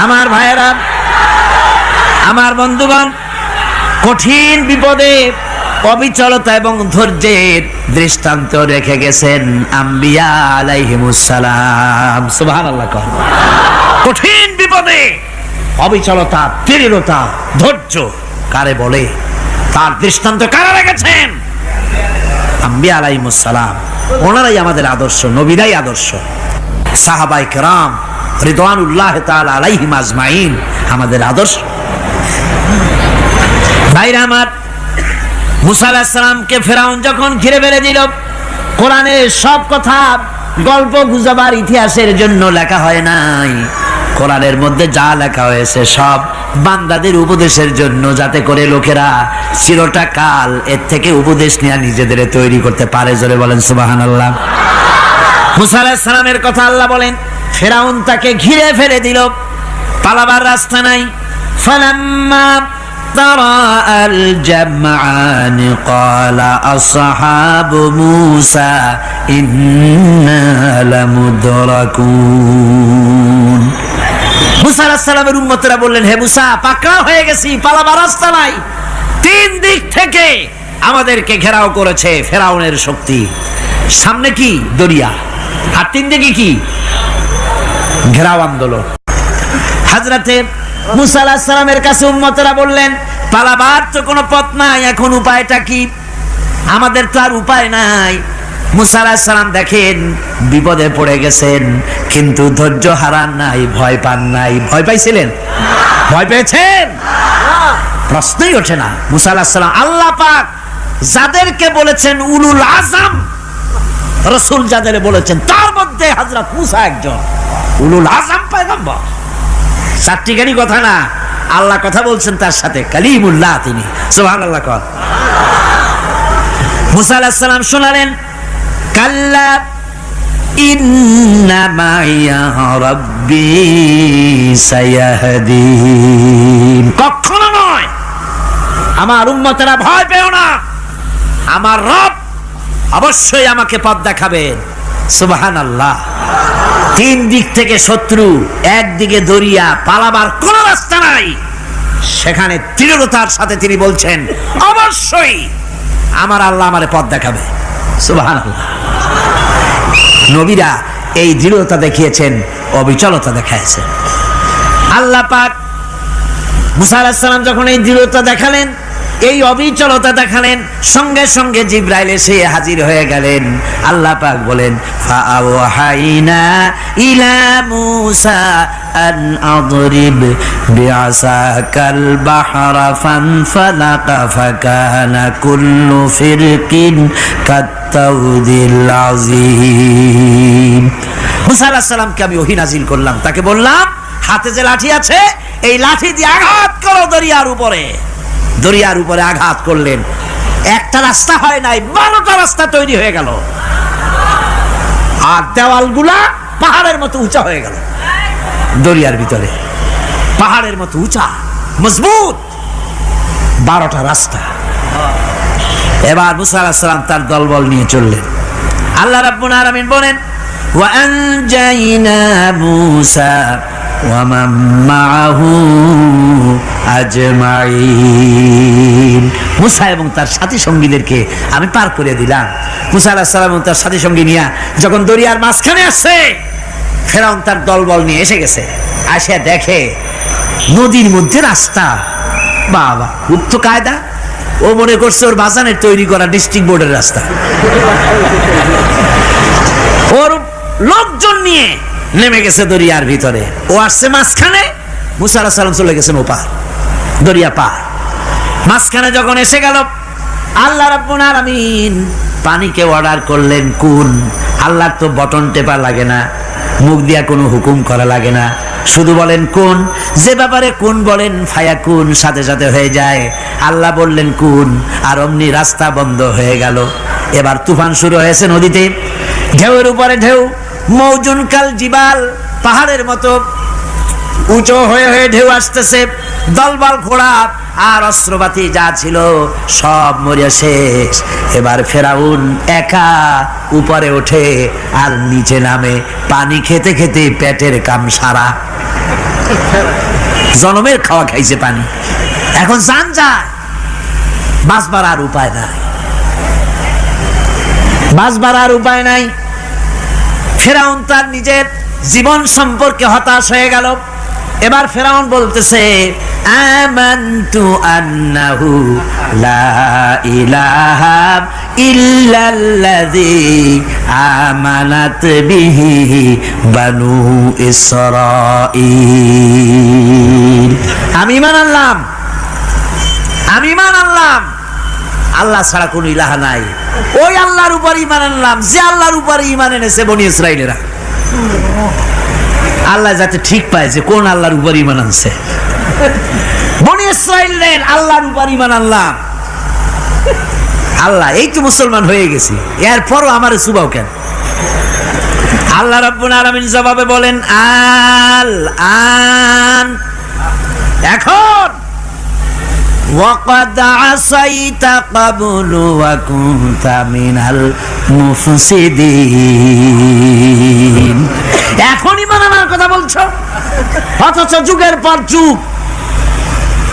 আমার ভাইয়েরা, আমার বন্ধুগণ, কঠিন বিপদে অবিচলতা এবং ধৈর্যের দৃষ্টান্ত রেখে গেছেন আম্বিয়া আলাইহিমুস সালাম। সুবহানাল্লাহ। কঠিন বিপদে অবিচলতা, দৃঢ়তা, ধৈর্য কারে বলে, তার দৃষ্টান্ত কারা রেখেছেন? আম্বিয়া আলাইহিমুস সালাম। ওনারাই আমাদের আদর্শ, নবীরাই আদর্শ। সাহাবায়ে কেরাম রিদওয়ানুল্লাহ তাআলা আলাইহিম আজমাইন আমাদের আদর্শ। ভাইরা আমার, মুসা আলাইহিস সালামকে ফেরাউন যখন ঘিরে ফেলে দিল, কোরআনের সব কথা গল্প গুজবার ইতিহাসের জন্য লেখা হয় নাই। কোরআনের মধ্যে যা লেখা হয়েছে সব বান্দাদের উপদেশের জন্য, যাতে করে লোকেরা চিরটা কাল এর থেকে উপদেশ নিয়ে নিজেদের তৈরি করতে পারে। জোরে বলেন সুবহানাল্লাহ। মুসা আলাইহিস সালামের কথা আল্লাহ বলেন, ফেরাউন তাকে ঘিরে ফেলে দিল, পালাবার রাস্তা নাই। ফালাম্মা ترى الجمعان قال أصحاب موسى إنا لمدركون। মুসা আলাইহিস সালামের উম্মতরা বললেন, হে মুসা, পাকড়াও হয়ে গেছি, পালাবার রাস্তা নাই। তিন দিক থেকে আমাদেরকে ঘেরাও করেছে ফেরাউনের শক্তি। সামনে কি? দরিয়া, আর তিন দিকে কি? ঘেরাও আন্দোলন। হযরতে মুসা আলাইহিস সালামের কাছে উম্মতরা বললেন, পালাবার তো কোনো পথ নাই, এখন উপায়টা কি? আমাদের তো আর উপায় নাই। মুসা আলাইহিস সালাম দেখেন বিপদে পড়ে গেছেন, কিন্তু ধৈর্য হারান নাই, ভয় পান নাই। ভয় পাইছিলেন? ভয় পেয়েছেন? প্রশ্নই ওঠে না। মুসা আলাইহিস সালাম, আল্লাহ পাক যাদেরকে বলেছেন উলুল আযম রাসূল, যাদের বলেছেন তার মধ্যে হযরত মুসা একজন উলুল আযম পয়গম্বর। চারটিখানি কথা না, আল্লাহ কথা বলছেন তার সাথে, কালিমুল্লাহ তিনি। সুবহানাল্লাহ। মুসা আলাইহিস সালাম শোনালেন, কাল্লা ইন্না মাইয়া রাব্বি সায়াহদিন। কখনো নয়, আমার উম্মতেরা ভয় পেও না, আমার রব অবশ্যই আমাকে পথ দেখাবেন। সুবহানাল্লাহ। তিন দিক থেকে শত্রু, একদিকে দরিয়া, পালাবার কোন রাস্তা নাই। সেখানে দৃঢ়তার সাথে তিনি বলছেন, অবশ্যই আমার আল্লাহ আমারে পথ দেখাবে। সুবহানাল্লাহ। নবীরা এই দৃঢ়তা দেখিয়েছেন, অবিচলতা দেখাইছেন। আল্লাহ পাক মুসা আলাইহিস সালাম যখন এই দৃঢ়তা দেখালেন, এই অবিচলতা দেখালেন, সঙ্গে সঙ্গে জিবরাইল এসে হাজির হয়ে গেলেন। আল্লাহ পাক বলেন, ফাআওহাইনা ইলা মূসা আন আদরিব বিআসাকাল বাহরা ফানফালাকা ফাকানা কুল্লু ফিরকিন কাত্তাউদিল আযীম। মূসা আলাইহিস সালামকে আমি ওহী নাজিল করলাম, তাকে বললাম হাতে যে লাঠি আছে, এই লাঠি দিয়ে আঘাত করো দরিয়ার উপরে। দরিয়ার উপরে আঘাত করলেন, একটা রাস্তা হয় নাই, 12টা রাস্তা তৈরি হয়ে গেল। আর দেওয়ালগুলা পাহাড়ের মতো উঁচা হয়ে গেল। দরিয়ার ভিতরে পাহাড়ের মতো উঁচা, মজবুত 12টা রাস্তা। এবার মুসা আলাইহিস সালাম তার দলবল নিয়ে চললেন। আল্লাহ রাব্বুল আলামিন বলেন, ওয়া আনজাইনা মূসা ওয়া মান মাআহু আজমাইন। মুসা এবং তার সাথী সঙ্গীদেরকে আমি পার করে দিলাম। মুসা আলাইহিস সালাম এবং তার সাথী সঙ্গী নিয়ে যখন দরিয়ার মাঝখানে আসছে, ফেরাউন তার দলবল নিয়ে এসে গেছে। আসে দেখে নদীর মধ্যে রাস্তা। বাবা, খুব তো কায়দা। ও মনে করছে ওর বাজানের তৈরি করা ডিস্ট্রিক্ট বোর্ডের রাস্তা। ওর লোকজন নিয়ে নেমে গেছে দরিয়ার ভিতরে, ও আসছে মাঝখানে, মুসা আলাইহিস সালাম চলে গেছেন ওপার, দরিয়া পার। মাঝখানে যখন এসে গেল, আল্লাহ রাব্বুল আলামিন পানিকে অর্ডার করলেন কুন। আল্লাহর তো বটন টেপা লাগে না, মুখ দিয়া কোনো হুকুম করা লাগে না, শুধু বলেন কুন। যে ব্যাপারে কুন বলেন ফায়াকুন, সাথে সাথে হয়ে যায়। আল্লাহ বললেন কুন, আর অমনি রাস্তা বন্ধ হয়ে গেল। এবার তুফান শুরু হয়েছে নদীতে, ঢেউয়ের উপরে ঢেউ, মৌজুন কাল জিবাল, পাহাড়ের মতো উঁচু হয়ে হয়ে ঢেউ আসতেছে। দলবল ঘোড়া আর অস্ত্রপাতি যা ছিল সব মরিয়া শেষ। এবার ফেরাউন একা উপরে ওঠে আর নিচে নামে, পানি খেতে খেতে পেটের কাম সারা। জনমের খাওয়া খাইছে পানি, এখন জান যায়, বাঁচবার আর উপায় নাই, বাঁচবার আর উপায় নাই। ফেরাউন তার নিজের জীবন সম্পর্কে হতাশ হয়ে গেল। এবার ফেরাউন বলতেছে, আমানতু আন্নাহু লা ইলাহা ইল্লাল্লাযী আমানাত বিহি বানু ইসরাঈল। আমি ঈমান আনলাম, আমি ঈমান আনলাম আল্লাহ ছাড়া কোনো ইলাহা নাই। ওই আল্লাহর উপর ঈমান আনলাম যে আল্লাহর উপর ঈমান এনেছে বনি ইসরাঈলেরা। আল্লাহ যাতে ঠিক পায় যে কোন আল্লাহর উপর ঈমান আনছে। বনি ইসরাঈলের আল্লাহর উপর ঈমান আনলাম। আল্লাহ এই তো মুসলমান হয়ে গেছি, এরপরও আমারে সুবাও কেন? আল্লাহ রাব্বুল আলামিন জবাবে বলেন, আল আন, এখন ওয়াকাদ আসাইতা ক্বাবলু ওয়া কুনতা মিনাল মুফসিদিন। এখন ঈমান আনার কথা বলছো, অথচ যুগের পর যুগ,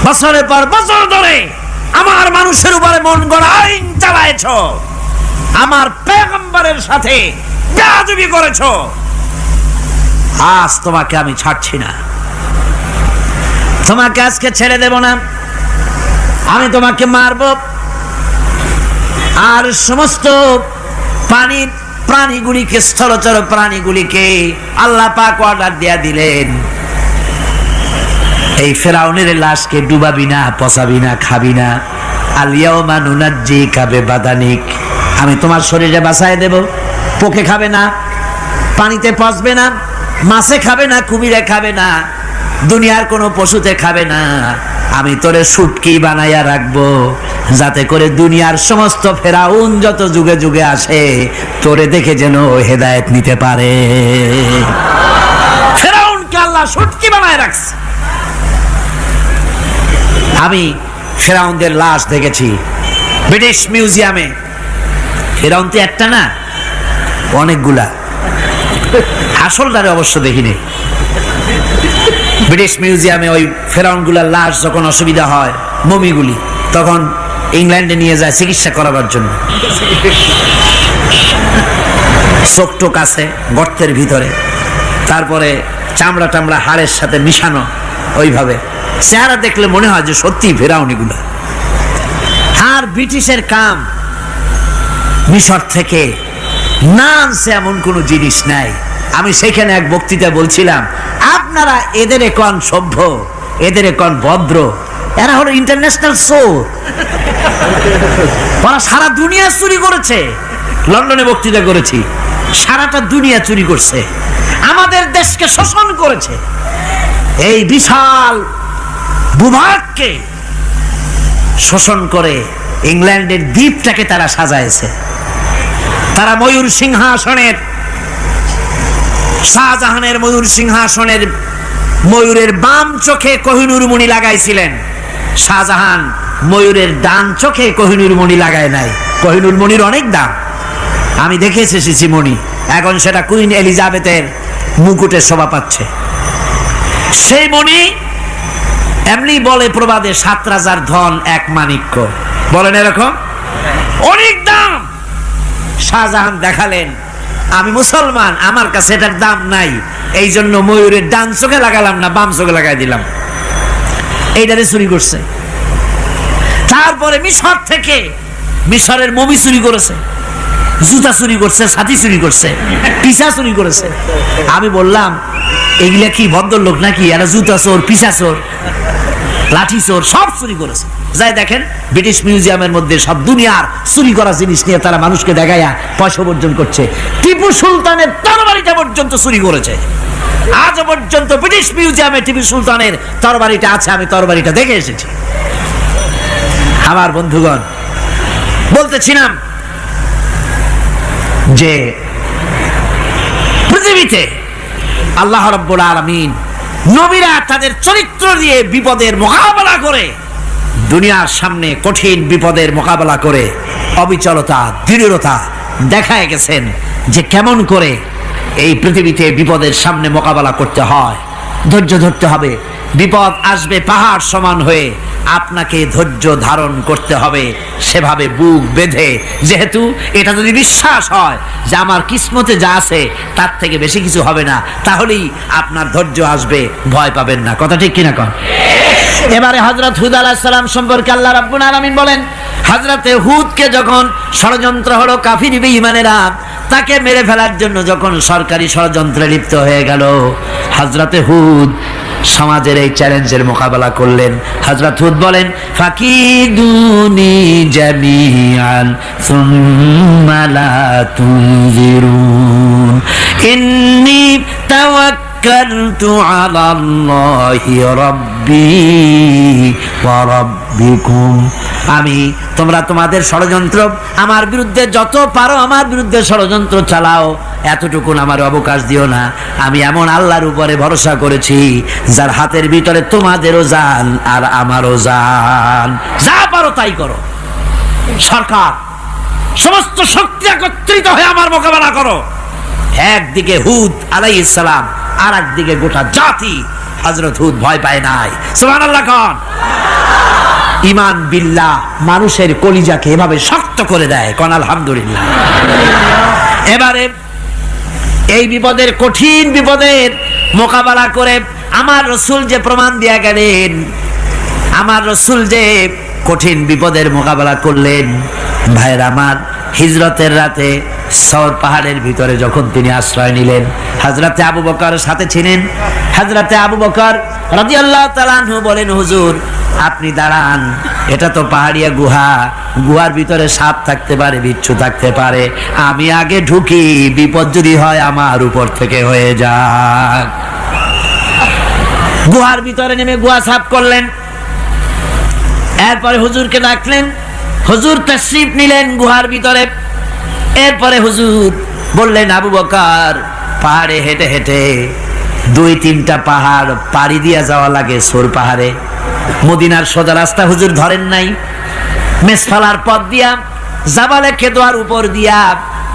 বছরের পর বছর ধরে আমার মানুষের উপরে মন গড়া আইন চালায়েছো, আমার পয়গম্বরের সাথে বেয়াদবি করেছো। আজ তোমাকে আমি ছাড়ছি না, তোমাকে আজকে ছেড়ে দেব না, আমি তোমাকে মারব। আর সমস্ত প্রাণীগুলিকে, স্থলচর প্রাণীগুলিকে আল্লাহ পাক অর্ডার দিয়া দিলেন, এই ফেরাউনের লাশকে ডুবাবি না, পচাবি না, খাবি না। আলিয়াউমা নুনাজ্জিকা বিবাদানিক, আমি তোমার শরীরে বাঁচায় দেব। পোকে খাবে না, পানিতে পচবে না, মাছে খাবে না, কুমিরে খাবে না, দুনিয়ার কোনো পশুতে খাবে না। আমি তোরে শুটকি বানাইয়া রাখবো, যাতে করে দুনিয়ার সমস্ত ফেরাউন যত যুগে যুগে আসে তোরে দেখে যেন হেদায়েত নিতে পারে। ফেরাউনকে আল্লাহ শুটকি বানায় রাখছে। আমি ফেরাউনদের লাশ দেখেছি ব্রিটিশ মিউজিয়ামে। ফেরাউন তো একটা না, অনেকগুলা। আসলটারে অবশ্য দেখিনি। ব্রিটিশ মিউজিয়ামে ওই ফেরাউনগুলার লাশ যখন অসুবিধা হয়, মমিগুলি, তখন ইংল্যান্ডে নিয়ে যায় চিকিৎসা করাবার জন্য। চোখটোক আছে গর্তের ভিতরে, তারপরে চামড়া টামড়া হাড়ের সাথে মিশানো, ওইভাবে চেহারা দেখলে মনে হয় যে সত্যি ফেরাউনিগুলা। আর ব্রিটিশের কাম মিশর থেকে না আনছে এমন কোনো জিনিস নাই। আমি সেখানে এক বক্তৃতায় বলছিলাম, আপনারা এদের এখন সভ্য, এদের এখন ভদ্র, এরা হলো ইন্টারন্যাশনাল চোর। ওরা সারা দুনিয়া চুরি করেছে। লন্ডনে বক্তৃতা করেছি, সারাটা দুনিয়া চুরি করছে, আমাদের দেশকে শোষণ করেছে। এই বিশাল ভূভাগকে শোষণ করে ইংল্যান্ডের দ্বীপটাকে তারা সাজাইছে। তারা ময়ূর সিংহাসনের, শাহজাহানের ময়ূর সিংহাসনের ময়ূরের বাম চোখে কোহিনূর মণি লাগাইছিলেন। শাহজাহান ময়ূরের ডান চোখে কোহিনূর মণি লাগায় নাই। কোহিনূর মণির অনেক দাম, আমি দেখে এসেছি মণি। এখন সেটা কুইন এলিজাবেথের মুকুটের শোভা পাচ্ছে। সেই মণি এমনি বলে প্রবাদে, 7 রাজার ধন এক মাণিক্য, বলেন এরকম, অনেক দাম। শাহজাহান দেখালেন, আমি মুসলমান, আমার কাছে এটার দাম নাই, এই জন্য ময়ূরের ডান চোখে লাগালাম না, বাম চোখে লাগাই দিলাম। এইটারে চুরি করছে। তারপরে মিশর থেকে, মিশরের মমি চুরি করেছে, জুতা চুরি করছে, ছাতি চুরি করছে, পিসা চুরি করেছে। আমি বললাম, এগুলা কি ভদ্রলোক নাকি? এরা জুতা চোর, পিসা চোর, লাঠি চোর, সব চুরি করেছে। যাই দেখেন ব্রিটিশ মিউজিয়ামের মধ্যে সব দুনিয়ার চুরি করা জিনিস নিয়ে তারা মানুষকে দেখাইয়া পয়সা অর্জন করছে। টিপু সুলতানের তরবারিটা পর্যন্ত চুরি করেছে। আজ পর্যন্ত ব্রিটিশ মিউজিয়ামে টিপু সুলতানের তরবারিটা আছে, আমি তরবারিটা দেখে এসেছি। আমার বন্ধুগণ, বলতেছিলাম যে পৃথিবীতে আল্লাহ রাব্বুল আলামিন নবীরা তাদের চরিত্র দিয়ে বিপদের মোকাবেলা করে, দুনিয়ার সামনে কঠিন বিপদের মোকাবেলা করে অবিচলতা, দৃঢ়তা দেখায় গেছেন যে কেমন করে এই পৃথিবীতে বিপদের সামনে মোকাবেলা করতে হয়। ধৈর্য ধরতে হবে। বিপদ আসবে পাহাড় সমান হয়ে, আপনাকে ধৈর্য ধারণ করতে হবে সেভাবে বুক বেঁধে। যেহেতু এটা যদি বিশ্বাস হয় যে আমার কিসমতে যা আছে তার থেকে বেশি কিছু হবে না, তাহলেই আপনার ধৈর্য আসবে, ভয় পাবেন না। কথা ঠিক কিনা কন? এবারে হযরত হুদ আলাইহিস সালাম সম্পর্কে আল্লাহ রাব্বুল আলামিন বলেন, হযরতে হুদকে যখন ষড়যন্ত্র হলো, কাফির বেঈমানেরা তাকে মেরে ফেলার জন্য যখন সরকারি ষড়যন্ত্রে লিপ্ত হয়ে গেল, হযরতে হুদ সমাজের এই চ্যালেঞ্জের মোকাবেলা করলেন। হযরত হুদ বলেন, ফাকিদুনি জামিআন সুম্মা লা তুনজিরুন ইন্নী তাওয়াক্কালতু আলাল্লাহি রাব্বি ওয়া রাব্বিকুম। তোমরা তোমাদের ষড়যন্ত্র আমার বিরুদ্ধে যত পারো আমার বিরুদ্ধে ষড়যন্ত্র চালাও, এতটুকু আমার অবকাশ দিও না। আমি এমন আল্লাহর উপরে ভরসা করেছি যার হাতের ভিতরে তোমাদেরও জান আর আমারও জান। যা পারো তাই করো। সরকার সমস্ত শক্তি একত্রিত হয়ে আমার মোকাবেলা করো। একদিকে হুদ আলাইহিস সালাম, আর একদিকে গোটা জাতি। হযরত হুদ ভয় পায় নাই। সুবহানাল্লাহ কোন? ঈমান বিল্লাহ মানুষের কলিজাকে এভাবে শক্ত করে দেয়। কোন আলহামদুলিল্লাহ। এবারে এই বিপদের, কঠিন বিপদের মোকাবেলা করে আমার রাসূল যে প্রমাণ দিয়া গেলেন, আমার রাসূল যে কঠিন বিপদের মোকাবেলা করলেন, ভাইরা আমার, হিজরতের রাতে সওর পাহাড়ের ভিতরে যখন তিনি আশ্রয় নিলেন, হযরতে আবু বকর সাথে ছিলেন। হযরতে আবু বকর রাদিয়াল্লাহু তাআলা আনহু বলেন, হুজুর আপনি দাঁড়ান, এটা তো পাহাড়িয়া গুহা, গুহার ভিতরে সাপ থাকতে পারে, বিচ্ছু থাকতে পারে, আমি আগে ঢুকি, বিপদ যদি হয় আমার উপর থেকে হয়ে যাক। গুহার ভিতরে নেমে গুহা সাফ করলেন। এরপরে হুজুরকে ডাকলেন, হুজুর তাশরীফ নিলেন গুহার ভিতরে। এরপরে হুজুর বললেন, আবু বকর পাহাড়ে হেঁটে হেঁটে 2-3টা পাহাড় পাড়ি দিয়া যাওয়া লাগে সৌর পাহাড়ে। মদিনার সোজা রাস্তা হুজুর ধরেন নাই, মেসফালার পথ দিয়া জাবালে খেদোয়ার উপর দিয়া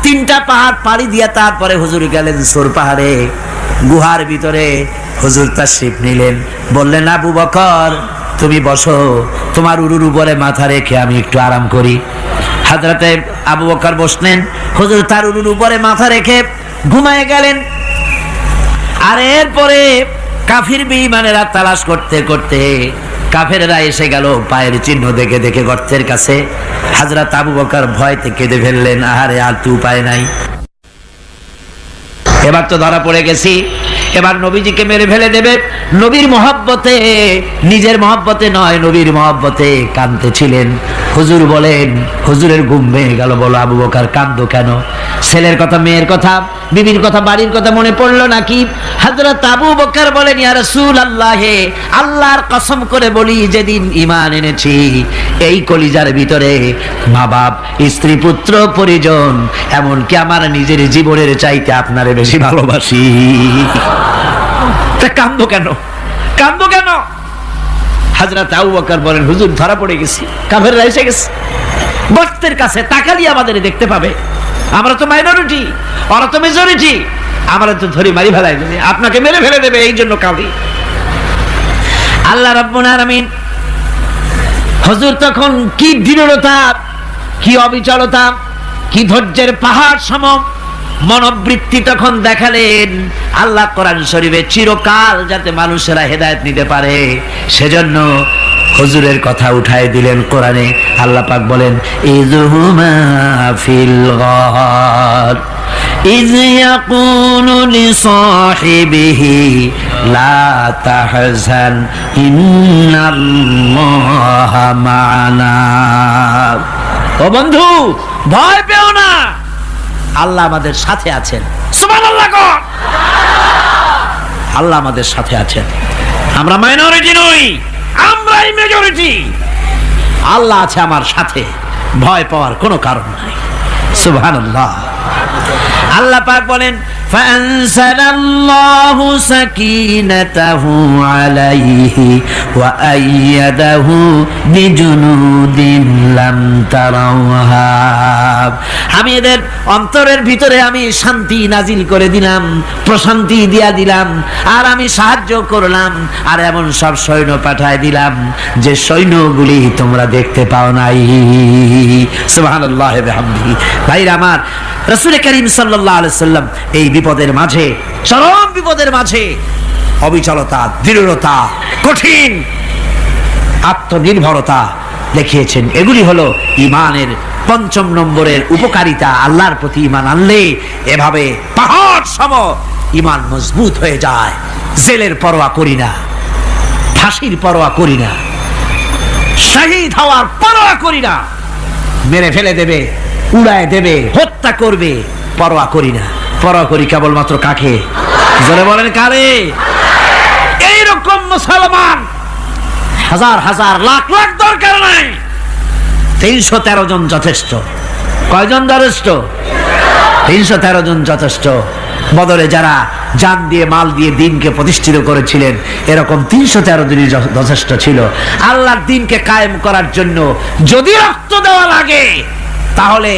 3টা পাহাড় পাড়ি দিয়া তারপরে হুজুর গেলেন সৌর পাহাড়ে। গুহার ভিতরে হুজুর তাশরীফ নিলেন। বললেন, আবু বকর তুমি বসো, তোমার উরুর উপরে মাথা রেখে আমি একটু আরাম করি। হযরতে আবু বকর বসলেন, হুজুর তার উরুর উপরে মাথা রেখে ঘুমায় গেলেন। আর এরপরে কাফির বেঈমানেরা তালাশ করতে করতে কাফেররা এসে গেল পায়ের চিহ্ন দেখে দেখে গর্তের কাছে। হযরত আবু বকর ভয়তে কেঁদে ফেললেন, আহারে আর তো উপায় নাই, এবার তো ধরা পড়ে গেছি, এবার নবীজিকে মেরে ফেলে দেবে। নবীর মহব্বতে, নিজের মহব্বতে নয়, নবীর মহব্বতে কাঁদতেছিলেন। হুজুর বলেন, হুজুরের ঘুম ভেঙে গেল। বলো আবু বকর কাঁদো কেন? ছেলের কথা, মেয়ের কথা, বিবির কথা, বাড়ির কথা মনে পড়লো নাকি? হযরত আবু বকর বলেন, ইয়া রাসূলুল্লাহ, আল্লাহর কসম করে বলি, যেদিন ঈমান এনেছি এই কলিজার ভিতরে মা বাপ, স্ত্রী, পুত্র, পরিজন, এমনকি আমার নিজের জীবনের চাইতে আপনারে বেশি ভালোবাসি। তা কাঁদো কেন? কাঁদো কেন? হযরত আবু বকর বলেন, হুজুর ধরা পড়ে গেছি, কাফেররা এসে গেছে গর্তের কাছে, তাকালি আমাদের দেখতে পাবে, আমরা তো মাইনরিটি, ওরা তো মেজরিটি, আমরা তো ধরে মারি ফেলাই দেবে, আপনাকে মেরে ফেলে দেবে, এই জন্য কাঁদি। আল্লাহ রাব্বুল আলামিন, হুজুর তখন কি দৃঢ়তা, কি অবিচলতা, কি ধৈর্যের পাহাড় সম মনোবৃত্তি তখন দেখালেন। আল্লাহ কোরআন শরীফে চিরকাল যাতে মানুষেরা হেদায়েত নিতে পারে সেজন্য হুজুরের কথা উঠায় দিলেন কোরআনে। আল্লাহ পাক বলেন, ইযহুমা ফিল গার ইয ইয়াকুলু লিসাহিবিহি লা তাহজান ইন্নাল্লাহা মা'ানা। ও বন্ধু, ভয় পেও না, আল্লাহ আমাদের সাথে আছেন। সুবহানাল্লাহ গো, আল্লাহ আমাদের সাথে আছেন। আমরা মাইনরিটি নই, আমরাই মেজরিটি। আল্লাহ আছে আমার সাথে, ভয় পাওয়ার কোনো কারণ নাই। সুবহানাল্লাহ। আল্লাহ পাক বলেন, فأنزلallahu সাকিনাতাহু আলাইহি ওয়া আইয়াদাহু বিজুনুদিন লাম তারাওহা। আমি এদের অন্তরের ভিতরে আমি শান্তি নাজিল করে দিলাম, প্রশান্তি দিয়া দিলাম, আর আমি সাহায্য করলাম, আর এমন সব সৈন্য পাঠায় দিলাম যে সৈন্যগুলি তোমরা দেখতে পাও নাই। সুবহানাল্লাহ ওয়া বিহামদিহি। ভাইরা আমার, রাসূল করিম সাল্লাল্লাহু আলাইহি সাল্লাম এই বিপদের মাঝে, চরম বিপদের মাঝে অবিচলতা, দৃঢ়তা, কঠিন আত্মনির্ভরতা দেখিয়েছেন। এগুলি হলো ঈমানের পঞ্চম নম্বরের উপকারিতা। আল্লাহর প্রতি ঈমান আনলে এভাবে পাহাড় সম ঈমান মজবুত হয়ে যায়। জেলের পরোয়া করি না, ফাঁসির পরোয়া করি না, শহীদ হওয়ার পরোয়া করি না, মেরে ফেলে দেবে, উড়ায় দেবে, হত্যা করবে, পরোয়া করি না। পরোয়া করি কেবলমাত্র কাকে? জোরে বলেন কারে? এইরকম মুসলমান হাজার হাজার লাখ লাখ দরকার নাই, 313 জন যথেষ্ট। কয়জন যথেষ্ট? 313 জন যথেষ্ট। বদরে যারা জান দিয়ে মাল দিয়ে দিনকে প্রতিষ্ঠিত করেছিলেন, এরকম 313 জনই যথেষ্ট ছিল। আল্লাহর দিনকে কায়েম করার জন্য যদি রক্ত দেওয়া লাগে, তাহলে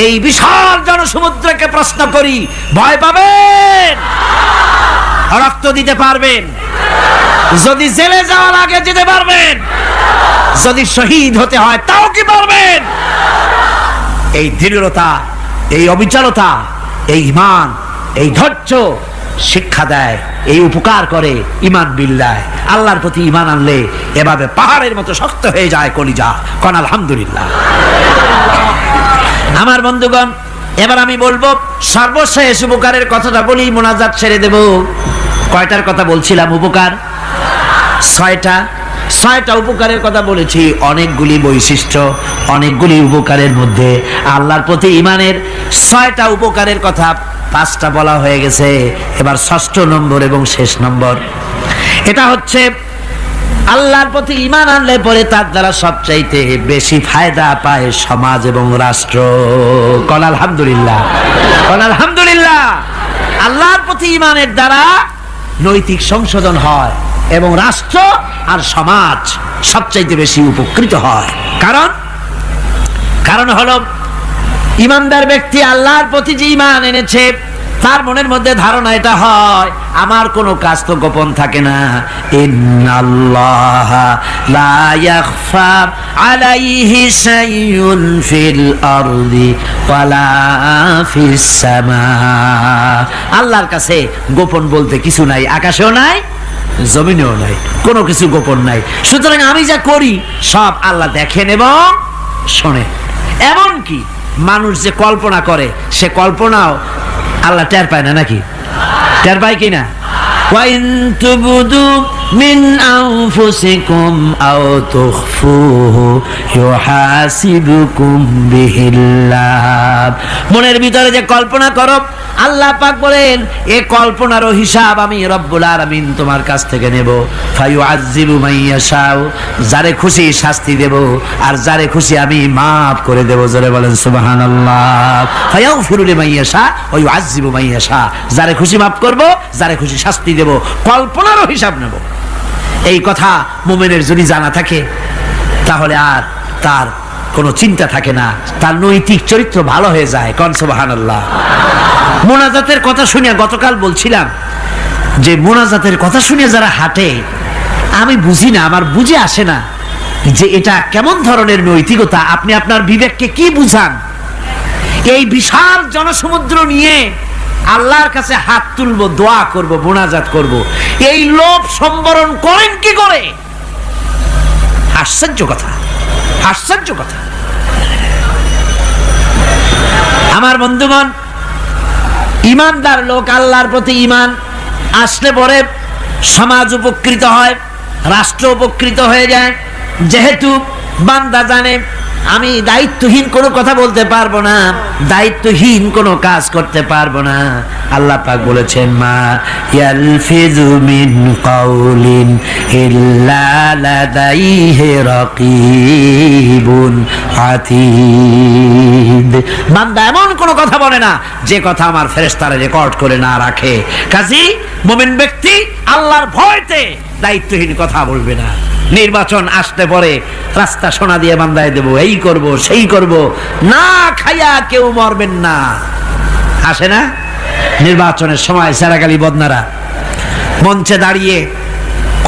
এই বিশাল জনসমুদ্রকে প্রশ্ন করি, ভয় পাবেন? রক্ত দিতে পারবেন? যদি জেলে যাওয়া লাগে যেতে পারবেন? যদি শহীদ হতে হয় তাও কি পারবেন? এই দৃঢ়তা, এই অবিচলতা, এই ঈমান, এই ধৈর্য শিক্ষা দেয়, এই উপকার করে ঈমান বিল্লাহ। আল্লাহর প্রতি ঈমান আনলে এভাবে পাহাড়ের মতো শক্ত হয়ে যায় কলিজা। কোন আলহামদুলিল্লাহ। আমার বন্ধুগণ, এবার আমি বলবো সর্বশেষ উপকারের কথাটা বলি, মোনাজাত ছেড়ে দেব। কয়টার কথা বলছিলাম? উপকার 6টা উপকারের কথা বলেছি। অনেকগুলি বৈশিষ্ট্য, অনেকগুলি উপকারের মধ্যে আল্লাহর প্রতি ঈমানের 6টা উপকারের কথা 5টা বলা হয়ে গেছে। এবার 6ষ্ঠ নম্বর এবং শেষ নম্বর, এটা হচ্ছে আল্লাহর প্রতি ঈমান আনলে পরে তার দ্বারা সবচাইতে বেশি ফায়দা পায় সমাজ এবং রাষ্ট্র। কোন আলহামদুলিল্লাহ, কোন আলহামদুলিল্লাহ। আল্লাহর প্রতি ঈমানের দ্বারা নৈতিক সংশোধন হয় এবং রাষ্ট্র আর সমাজ সবচাইতে বেশি উপকৃত হয়। কারণ হলো ঈমানদার ব্যক্তি আল্লাহর প্রতি যে ঈমান এনেছে, তার মনের মধ্যে ধারণা এটা হয়, আমার কোনো কাজ তো গোপন থাকে না। ইন্নাল্লাহা লা ইয়াখফা আলাইহি শাইউন ফিল আরদি ওয়ালা ফিস সামা। আল্লাহর কাছে গোপন বলতে কিছু নাই, আকাশেও নাই, জমিনেও নাই, কোনো কিছু গোপন নাই। সুতরাং আমি যা করি সব আল্লাহ দেখেন এবং শোনেন। এমনকি মানুষ যে কল্পনা করে, সে কল্পনাও আল্লাহ টের পায় না, নাকি? টের পায় কিনা? وَإِن تُبْدُوا مِنْ أَنفُسِكُمْ أَوْ تُخْفُوهُ يُحَاسِبُكُم بِهِ اللَّهُ। মনের ভিতরে যে কল্পনা করো, আল্লাহ পাক বলেন এই কল্পনারও হিসাব আমি রব্বুল আলামিন তোমার কাছ থেকে নেব। ফায়ুআযযিবু মান ইয়াশাউ, যারে খুশি শাস্তি দেব, আর যারে খুশি আমি maaf করে দেব। জোরে বলেন সুবহানাল্লাহ। ফায়াগফিরু লিমান ইয়াশা ওয়া ইউআযযিবু মান ইয়াশা, যারে খুশি maaf করব, যারে খুশি শাস্তি দেব, কল্পনারও হিসাব নেব। এই কথা মুমিনের যদি জানা থাকে, তাহলে আর তার কোনো চিন্তা থাকে না, তার নৈতিক চরিত্র ভালো হয়ে যায়। কোন সুবহানাল্লাহ। মোনাজাতের কথা শুনে গতকাল বলছিলাম যে মোনাজাতের কথা শুনে যারা হাঁটে, আমি বুঝি না, আমার বুঝে আসে না যে এটা কেমন ধরনের নৈতিকতা। আপনি আপনার বিবেককে কি বুঝান? এই বিশাল জনসমুদ্র নিয়ে আল্লাহর কাছে হাত তুলবো, দোয়া করব, মোনাজাত করব, এই লোভ সম্বরণ করেন কি করে? আশ্চর্য কথা, আশ্চর্য কথা। আমার বন্ধুগণ, ঈমানদার লোক, আল্লাহর প্রতি ঈমান আসলে পরে সমাজ উপকৃত হয়, রাষ্ট্র উপকৃত হয়ে যায়। যেহেতু বান্দা জানে আমি দায়িত্বহীন কোনো কথা বলতে পারবো না, দায়িত্বহীন কোনো কাজ করতে পারবো না। আল্লাহ পাক বলেছেন মা ইয়ালফিযু মিন কাউলিন ইল্লা লাদাইহি রাকীবুন আতীদ। বান্দা এমন কোনো কথা বলে না যে কথা আমার ফেরেশতারা রেকর্ড করে না রাখে। কাজী মুমিন ব্যক্তি আল্লাহর ভয়তে দায়িত্বহীন কথা বলবে না। নির্বাচন আসতে পরে রাস্তা সোনা দিয়ে বান্দায় দেব, এই করব সেই করব, না খাইয়া কেউ মরবেন না। আসে না নির্বাচনের সময় সারাগালি বদনারা মঞ্চে দাঁড়িয়ে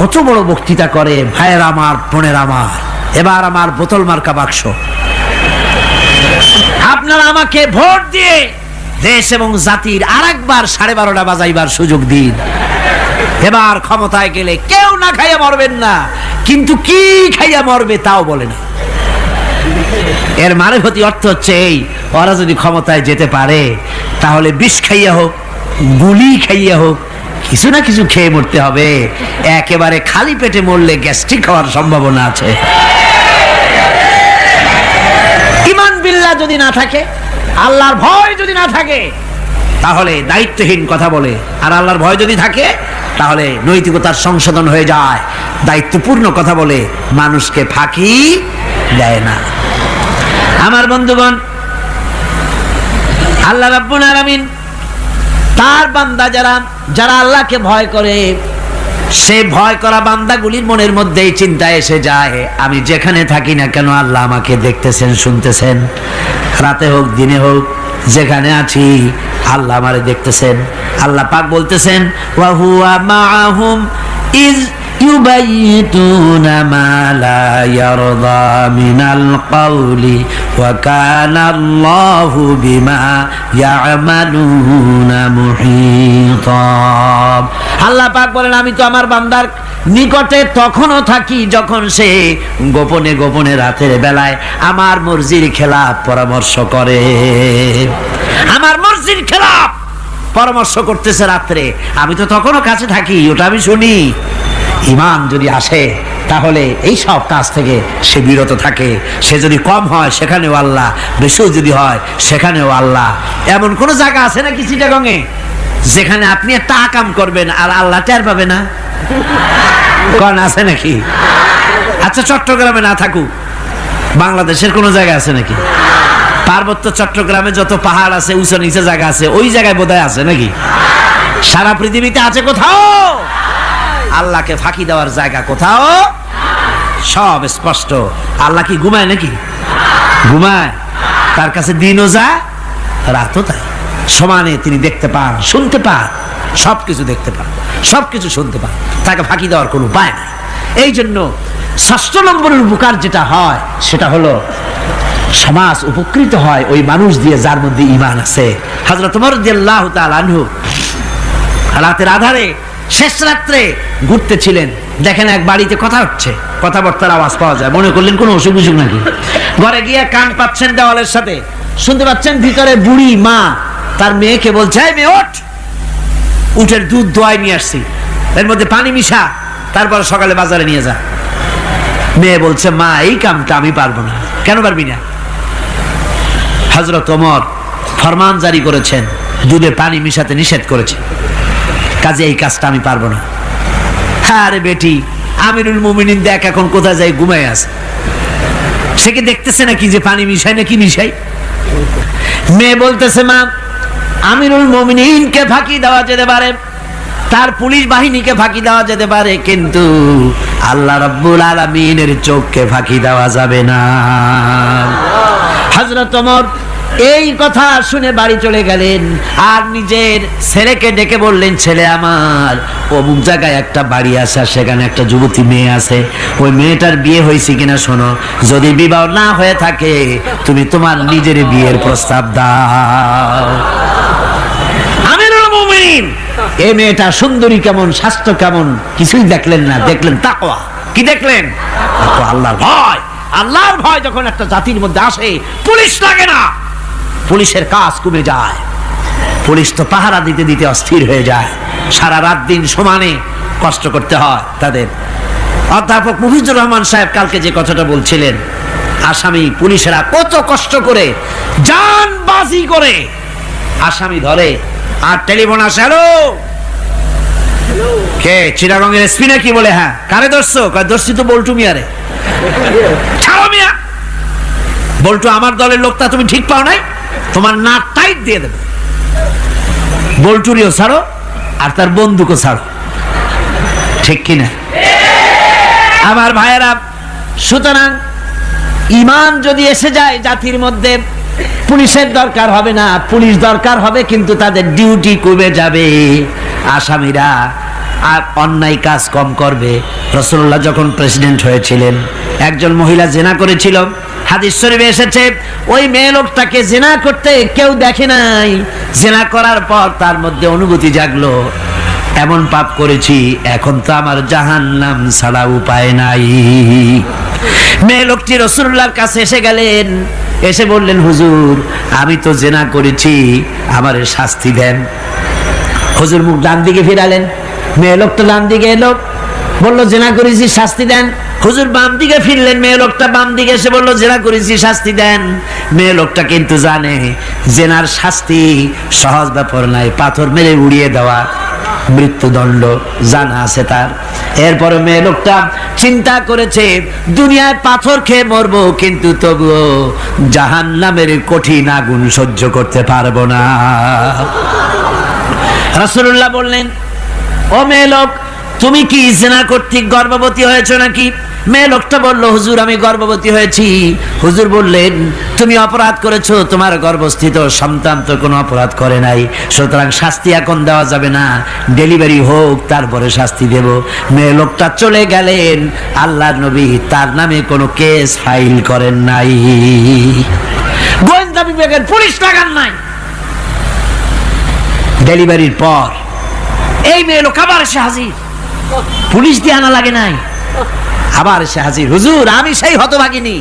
কত বড় বক্তৃতা করে, ভাইয়ের আমার বোনের আমার, এবার আমার বোতল মার্কা বাক্স, আপনারা আমাকে ভোট দিয়ে দেশ এবং জাতির আরেকবার 12:30 বাজাইবার সুযোগ দিন। এবার ক্ষমতায় গেলে কেউ না খাইয়া মরবেন না, কিন্তু কি খাইয়া মরবে তাও বলে না। এর মারফতি অর্থ হচ্ছে এই, ওরা যদি ক্ষমতায় যেতে পারে তাহলে বিষ খাইয়া হোক, গুলি খাইয়া হোক, কিছু না কিছু খেয়ে মরতে হবে। একেবারে খালি পেটে মরলে গ্যাস্ট্রিক হওয়ার সম্ভাবনা আছে। ঈমান বিল্লাহ যদি না থাকে, আল্লাহর ভয় যদি না থাকে, তাহলে দায়িত্বহীন কথা বলে। আর আল্লাহর ভয় যদি থাকে তাহলে নৈতিকতার সংশোধন হয়ে যায়, দায়িত্বপূর্ণ কথা বলে, মানুষকে ফাঁকি দেয় না। আমার বন্ধুগণ, আল্লাহ রাব্বুল আলামিন তার বান্দা যারা আল্লাহকে ভয় করে, সে ভয় করা বান্দাগুলির মনের মধ্যেই চিন্তা এসে যায়, আমি যেখানে থাকি না কেন আল্লাহ আমাকে দেখতেছেন, শুনতেছেন। রাতে হোক দিনে হোক, যেখানে আছি আল্লাহ আমারে দেখতেছেন। আল্লাহ পাক বলতেছেন ওয়া হুয়া মাআহুম ইজ ইউবাইতুনা মা লা ইয়ারদা মিনাল কওলি ওয়া কানা আল্লাহু বিমা ইয়ামালুনা মুহীতা। আল্লাহ পাক বলেন আমি তো আমার বান্দার নিকটে তখনও থাকি যখন সে গোপনে গোপনে রাতের বেলায় আমার মর্জির খেলাফ পরামর্শ করে। আমার মর্জির খেলাফ পরামর্শ করতেছে রাত্রে, আমি তো তখনও কাছে থাকি, ওটা আমি শুনি। ঈমান যদি আসে তাহলে এই সব কাজ থেকে সে বিরত থাকে। সে যদি কম হয় সেখানেও আল্লাহ, বেশিও যদি হয় সেখানেও আল্লাহ। এমন কোন জায়গা আছে নাকি চিটাগংয়ে যেখানে আপনি একটা আকাম করবেন আর আল্লাহ টের পাবে না? কোন আছে নাকি? আচ্ছা চট্টগ্রামে না থাকুক, বাংলাদেশের কোন জায়গা আছে নাকি? পার্বত্য চট্টগ্রামে যত পাহাড় আছে, উঁচু নিচে জায়গা আছে, ওই জায়গায় বোধহয় আছে নাকি? সারা পৃথিবীতে আছে কোথাও? আল্লাহকে ফাঁকি দেওয়ার জায়গা কোথাও? সব স্পষ্ট। আল্লাহ কি ঘুমায় নাকি? ঘুমায়? তার কাছে দিনও যায়, রাতও তাই। সমানে তিনি দেখতে পান, শুনতে পান, সবকিছু দেখতে পান, সবকিছু শুনতে পান। তাকে ফাঁকি দেওয়ার কোনো উপায় নাই। এই জন্য ৬ষ্ঠ নম্বরের উপকার যেটা হয় সেটা হলো সমাজ উপকৃত হয় ওই মানুষ দিয়ে যার মধ্যে ঈমান আছে। হযরত ওমর রাদিয়াল্লাহু তাআলা আনহু রাতের আধারে শেষ রাত্রে ঘুরতেছিলেন, দেখেন এক বাড়িতে কথা হচ্ছে, কথাবার্তার আওয়াজ পাওয়া যায়। মনে করলেন কোনো অসুখ বিসুখ নাকি। ঘরে গিয়ে কান পাচ্ছেন দেওয়ালের সাথে, শুনতে পাচ্ছেন ভিতরে বুড়ি মা তার মেয়েকে বলছে, এই মেয়ে ওঠ, উটের দুধ দোয়াই নিয়ে আসছি, এর মধ্যে পানি মিশা, তারপর সকালে বাজারে নিয়ে যা। মেয়ে বলছে, মা এই কামটা আমি পারবো না। কেন পারবি না? হযরত ওমর ফরমান জারি করেছেন, দুধে পানি মিশাতে নিষেধ করেছে, কাজে এই কাজটা আমি পারবো না। আরে বেটি, আমিরুল মুমিনিন দেখ এখন কোথায় যায়, ঘুমায় আছে, সে কি দেখতেছে নাকি যে পানি মিশাই নাকি মিশাই? মেয়ে বলতেছে, মা আমিরুল মুমিনিনকে ফাঁকি দেওয়া যেতে পারে, তার পুলিশ বাহিনীকে ফাঁকি দেওয়া যেতে পারে, কিন্তু আল্লাহ রাব্বুল আলামিনের চোখকে ফাঁকি দেওয়া যাবে না। হযরত ওমর এই কথা শুনে বাড়ি চলে গেলেন আর নিজের ছেলেকে ডেকে বললেন, ছেলে আমার, অমুক জায়গায় একটা বাড়ি আছে, সেখানে একটা যুবতী মেয়ে আছে, ওই মেয়েটার বিয়ে হয়েছে কিনা শোনো, যদি বিবাহ না হয়ে থাকে তুমি তোমার নিজের বিয়ের প্রস্তাব দাও। আমিরুল মুমিনিন এই মেয়েটা সুন্দরী কেমন, স্বাস্থ্য কেমন কিছুই দেখলেন না, দেখলেন তাকওয়া। কি দেখলেন? আল্লাহর ভয়। আল্লাহর ভয় যখন একটা জাতির মধ্যে আসে, পুলিশ লাগে না, পুলিশের কাজ কমে যায়। পুলিশ তো পাহারা দিতে দিতে অস্থির হয়ে যায়, সারা রাত দিন সমানে কষ্ট করতে হয় তাদের। অধ্যাপক মুফিজুর রহমান সাহেব কালকে যে কথাটা বলছিলেন, আসামি পুলিশেরা কত কষ্ট করে জানবাজি করে আসামি ধরে, আর টেলিফোন আসে, হ্যালো কে চিটাগংয়ের এসপি নাকি? বলে হ্যাঁ। কারে ধরছো? ধরছি তো বল্টু মিয়ারে। ছাড়ো মিয়া, বল্টু আমার দলের লোকটা তুমি ঠিক পাও নাই, তোমার নাক টাইট দিয়ে দেবে। বল্টুরিও ছাড়ো আর তার বন্দুকও ছাড়ো, ঠিক কিনা আমার ভাইয়েরা? সুতরাং ঈমান যদি এসে যায় জাতির মধ্যে, পুলিশের দরকার হবে না, পুলিশ দরকার হবে কিন্তু তাদের ডিউটি কমে যাবে। আসামিরা আর অন্যায় কাজ কম করবে। রাসূলুল্লাহ যখন প্রেসিডেন্ট হয়েছিলেন, একজন মহিলা জিনা করেছিল, হাদিস শরীফে এসেছে ওই মেয়ে লোকটাকে জিনা করতে কেউ দেখে নাই। জিনা করার পর তার মধ্যে অনুভূতি জাগলো, এমন পাপ করেছি, এখন তো আমার জাহান্নাম ছাড়া উপায় নাই। মেয়ে লোকটি রাসূলুল্লাহর কাছে এসে গেলেন, এসে বললেন, হুজুর আমি তো জিনা করেছি, আমারে শাস্তি দেন। হুজুর মুখ ডান দিকে ফিরালেন, মেয়ে লোকটা ডান দিকে এলো, বললো জিনা করেছি, শাস্তি দেন। হুজুর বাম দিকে ফিরলেন, মেয়ে লোকটা বাম দিকে এসে বললো জিনা করেছি, শাস্তি দেন। মেয়ে লোকটা কিন্তু জানে জিনার শাস্তি সহজ ব্যাপার নাই, পাথর মেরে উড়িয়ে দেওয়া, মৃত্যুদণ্ড জানা আছে তার। এরপরে মেয়ে লোকটা চিন্তা করেছে দুনিয়ায় পাথর খেয়ে মরবো, কিন্তু তবুও জাহান্নামের কঠিন আগুন সহ্য করতে পারবো না। রাসূলুল্লাহ বললেন, ও মেয়ে লোক, তুমি কি জিনা কর্তৃক গর্ভবতী হয়েছো নাকি? মেয়ে লোকটা বলল, হুজুর আমি গর্ভবতী হয়েছি। হুজুর বললেন, তুমি অপরাধ করেছো, তোমার গর্ভস্থিত সন্তান তো কোনো অপরাধ করে নাই, সুতরাং শাস্তি এখন দেওয়া যাবে না, ডেলিভারি হোক তারপরে শাস্তি দেব। মেয়ে লোকটা চলে গেলেন। আল্লাহর নবী তার নামে কোনো কেস ফাইল করেন নাই, গোয়েন্দা বিভাগের পুলিশ লাগান নাই। ডেলিভারির পর এই মেয়ে লোক আবার এসে হাজির, পুলিশ দিয়ে আনা লাগে নাই, আবার এসে হাজির, হুজুর আমি সেই হতভাগিনী,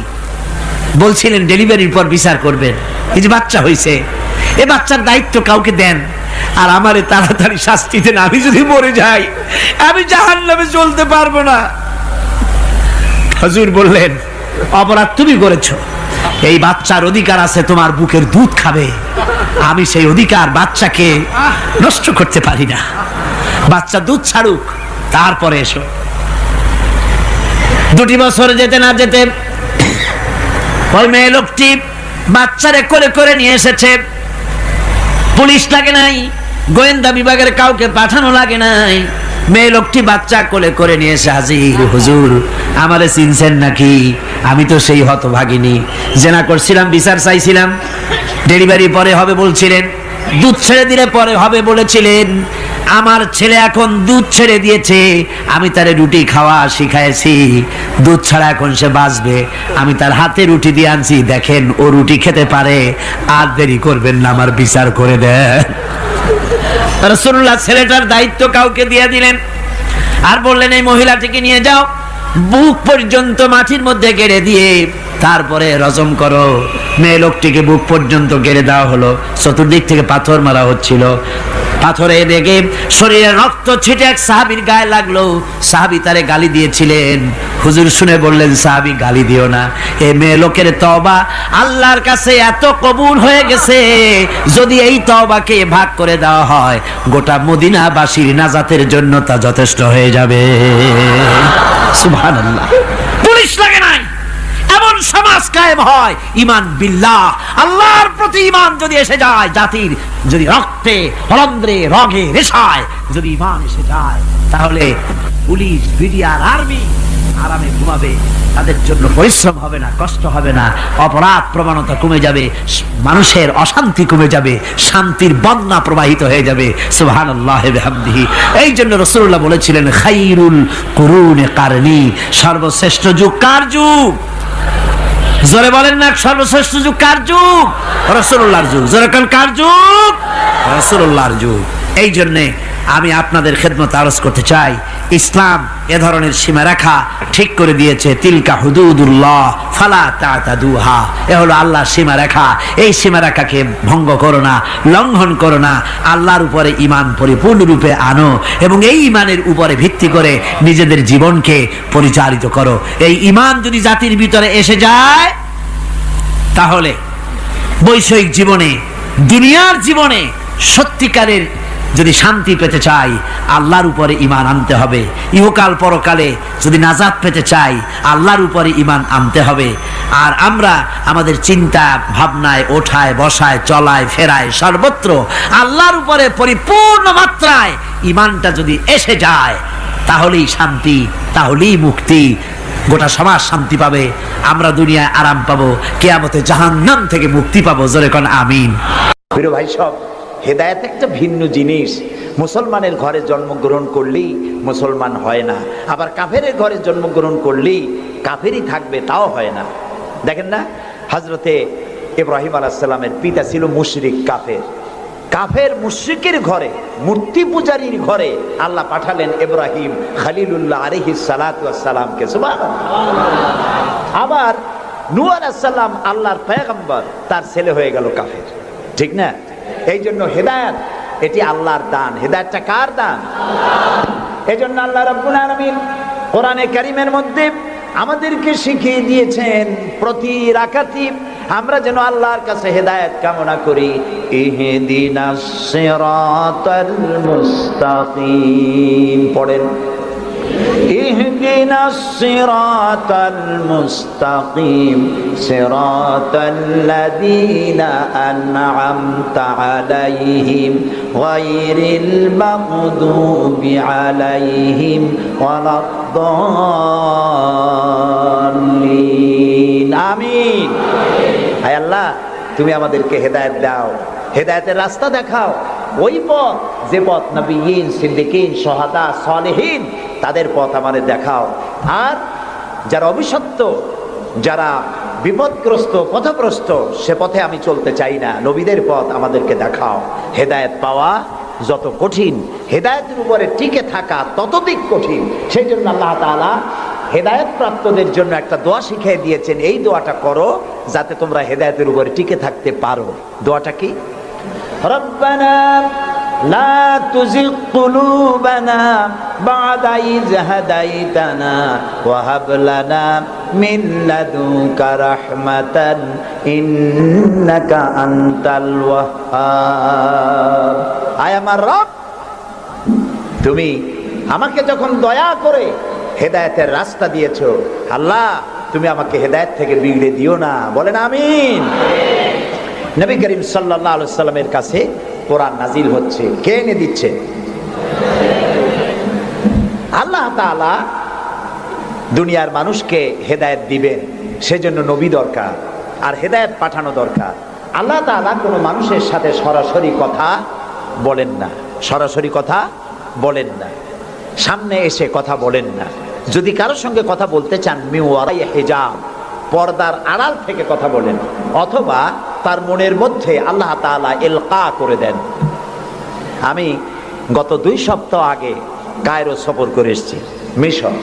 বলছিলেন ডেলিভারির পর বিচার করবেন, এই যে বাচ্চা হয়েছে, এ বাচ্চার দায়িত্ব কাউকে দেন, আর আমারে তাড়াতাড়ি শাস্তি দেন, আমি যদি মরে যাই আমি জাহান্নামে চলতে পারবো না। হুজুর বললেন, অপরাধ তুমি করেছো, এই বাচ্চার অধিকার আছে তোমার বুকের দুধ খাবে, আমি সেই অধিকার বাচ্চাকে নষ্ট করতে পারি না, বাচ্চা দুধ ছাড়ুক তারপরে এসো। 2 বছর যেতে না যেতে ওই মেয়ে লোকটি বাচ্চারে করে করে নিয়ে এসেছে, পুলিশ লাগে নাই, গোয়েন্দা বিভাগের কাউকে পাঠানো লাগে নাই। মেয়ে লোকটি বাচ্চা কোলে করে নিয়ে এসে হাজির, হুজুর আমারে চিনছেন নাকি? আমি তো সেই হতভাগিনী, জিনা করছিলাম, বিচার চাইছিলাম, ডেলিভারি পরে হবে বলছিলেন, দুধ ছেড়ে দিলে পরে হবে বলেছিলেন, আমার ছেলে এখন দুধ ছেড়ে দিয়েছে, আমি তারে রুটি খাওয়া শিখাইছি, দুধ ছাড়া এখন সে বাঁচবে, আমি তার হাতে রুটি দিয়ে আনছি, দেখেন ও রুটি খেতে পারে, আর দেরি করবেন না, আমার বিচার করে দেন। রাসূলুল্লাহ ছেলেটার দায়িত্ব কাউকে দিয়ে দিলেন, আর বললেন এই মহিলাটিকে নিয়ে যাও, বুক পর্যন্ত মাটির মধ্যে গেড়ে দিয়ে তারপরে রজম করো। মেয়ে লোকটিকে বুক পর্যন্ত গেড়ে দেওয়া হলো, চতুর্দিক থেকে পাথর মারা হচ্ছিল, পাথরে লেগে শরীরে রক্ত ছিটে এক সাহাবীর গায়ে লাগলো। সাহাবী তারে গালি দিয়েছিলেন, হুজুর শুনে বললেন, সাহাবী গালি দিও না, এই মেয়ে লোকের তওবা আল্লাহর কাছে এত কবুল হয়ে গেছে, যদি এই তওবাকে ভাগ করে দেওয়া হয় গোটা মদিনাবাসীর নাজাতের জন্য তা যথেষ্ট হয়ে যাবে। সুবহানাল্লাহ, পুলিশ লাগে নাই, এমন সমাজ কায়েম হয়, ঈমান বিল্লাহ, আল্লাহর প্রতি ঈমান যদি এসে যায়, জাতির যদি রক্তে রন্ধ্রে রগে রেশায় যদি ঈমান এসে যায়, তাহলে পুলিশ বিডিআর আর্মি আরামে ঘুমাবে, তাদের জন্য পরিশ্রম হবে না, কষ্ট হবে না, অপরাধ প্রবণতা কমে যাবে, মানুষের অশান্তি কমে যাবে, শান্তির বন্যা প্রবাহিত হয়ে যাবে। সুবহানাল্লাহি ওয়া বিহামদিহি। এই জন্য রাসূলুল্লাহ বলেছিলেন, খায়রুল কুরুনি কারনি, সর্বশ্রেষ্ঠ যুগ কার যুগ? জোরে বলেন না, সর্বশ্রেষ্ঠ যুগ কার যুগ? রাসূলুল্লাহর যুগ। জোরে কোন কার যুগ? রাসূলুল্লাহর যুগ। এই জন্য আমি আপনাদের খেদমত আরজ করতে চাই, ইসলাম এ ধরনের সীমারেখা ঠিক করে দিয়েছে, তিলকা হুদুদুল্লাহ ফালা তাতাদুহা, এ হলো আল্লাহর সীমারেখা, এই সীমারেখাকে ভঙ্গ করো না, লঙ্ঘন করো না, আল্লাহর উপরে ঈমান পরিপূর্ণরূপে আনো এবং এই ঈমানের উপরে ভিত্তি করে নিজেদের জীবনকে পরিচালিত করো। এই ঈমান যদি জাতির ভিতরে এসে যায়, তাহলে বৈষয়িক জীবনে, দুনিয়ার জীবনে সত্যিকারের যদি শান্তি পেতে চাই, আল্লাহর উপরে ঈমান আনতে হবে। ইহকাল পরকালে যদি নাজাত পেতে চাই, আল্লাহর উপরে ঈমান আনতে হবে। আর আমরা আমাদের চিন্তা ভাবনায়, ওঠায় বসায়, চলায় ফেরায়, সর্বত্র আল্লাহর উপরে পরিপূর্ণ মাত্রায় ঈমানটা যদি এসে যায়, তাহলেই শান্তি, তাহলেই মুক্তি। গোটা সমাজ শান্তি পাবে, আমরা দুনিয়ায় আরাম পাবো, কিয়ামতে জাহান্নাম থেকে মুক্তি পাবো। জোরে কোন আমিন। প্রিয় ভাই সব, হেদায়েত একটা ভিন্ন জিনিস। মুসলমানের ঘরে জন্মগ্রহণ করলেই মুসলমান হয় না, আবার কাফেরের ঘরে জন্মগ্রহণ করলেই কাফেরই থাকবে, তাও হয় না। দেখেন না, হযরতে ইব্রাহিম আলাইহিস সালামের পিতা ছিল মুশরিক, কাফের। কাফের মুশরিকের ঘরে, মূর্তি পূজারীর ঘরে আল্লাহ পাঠালেন ইব্রাহিম খলিলুল্লাহ আলাইহিস সালাতু ওয়াস সালামকে। সুবহানাল্লাহ। আবার নূহ আলাইহিস সালাম আল্লাহর পয়গম্বর, তার ছেলে হয়ে গেল কাফের। ঠিক না? এই জন্য হেদায়েত এটি আল্লাহর দান। হেদায়েতটা কার দান? এই জন্য আল্লাহ রাব্বুল আলামিন কোরআনে কারীমের মধ্যে আমাদেরকে শিখিয়ে দিয়েছেন, প্রতি রাকাতে আমরা যেন আল্লাহর কাছে হেদায়েত কামনা করি। ইহদিনাস সিরাতাল মুস্তাকিম পড়েন, ইহদিনাস সিরাতাল মুস্তাকিম সিরাতাল্লাযীনা আন'আমতা আলাইহিম গায়রিল মাগদুবি আলাইহিম ওয়ালাদ-দাল্লিন। আমিন। হায় আল্লাহ, তুমি আমাদেরকে হেদায়েত দাও, হেদায়েতের রাস্তা দেখাও। ওই পথ, যে পথ নবীন, সিদ্দিকিন, শুহাদা, সালেহিন, তাদের পথ আমাদের দেখাও। আর যারা অভিশপ্ত, যারা বিপদগ্রস্ত, পথভ্রষ্ট, সে পথে আমি চলতে চাই না। নবীদের পথ আমাদেরকে দেখাও। হেদায়েত পাওয়া যত কঠিন, হেদায়েতের উপরে টিকে থাকা ততোধিক কঠিন। সেই জন্য আল্লাহ তাআলা হেদায়েত প্রাপ্তদের জন্য একটা দোয়া শিখিয়ে দিয়েছেন। এই দোয়াটা করো যাতে তোমরা হেদায়েতের উপরে টিকে থাকতে পারো। দোয়াটা কি? রব্বানা লা তুজিগ কুলুবানা বা'দা ইয হাদাইতানা ওয়া হাব লানা মিন লাদুনকা রাহমাতান ইন্নাকা আনতাল ওয়াহ্হাব। আয় আমার রব, তুমি আমাকে যখন দয়া করে হেদায়েতের রাস্তা দিয়েছো, আল্লাহ তুমি আমাকে হেদায়েত থেকে বিগড়ে দিও না। বলেন আমিন। নবী করিম সাল্লাল্লাহু আলাইহি সাল্লামের কাছে কোরআন নাজিল হচ্ছে। কে এনে দিচ্ছে? আল্লাহ তাআলা দুনিয়ার মানুষকে হেদায়েত দিবেন, সেজন্য নবী দরকার, আর হেদায়েত পাঠানো দরকার। আল্লাহ তাআলা কোনো মানুষের সাথে সরাসরি কথা বলেন না, সরাসরি কথা বলেন না, সামনে এসে কথা বলেন না। যদি কারোর সঙ্গে কথা বলতে চান, মিওয়ারাই হিজাব, পর্দার আড়াল থেকে কথা বলেন, অথবা তার মনের মধ্যে আল্লাহ তাআলা ইলকা করে দেন। আমি গত 2 সপ্তাহ আগে কায়রো সফর করে এসেছি, মিশর।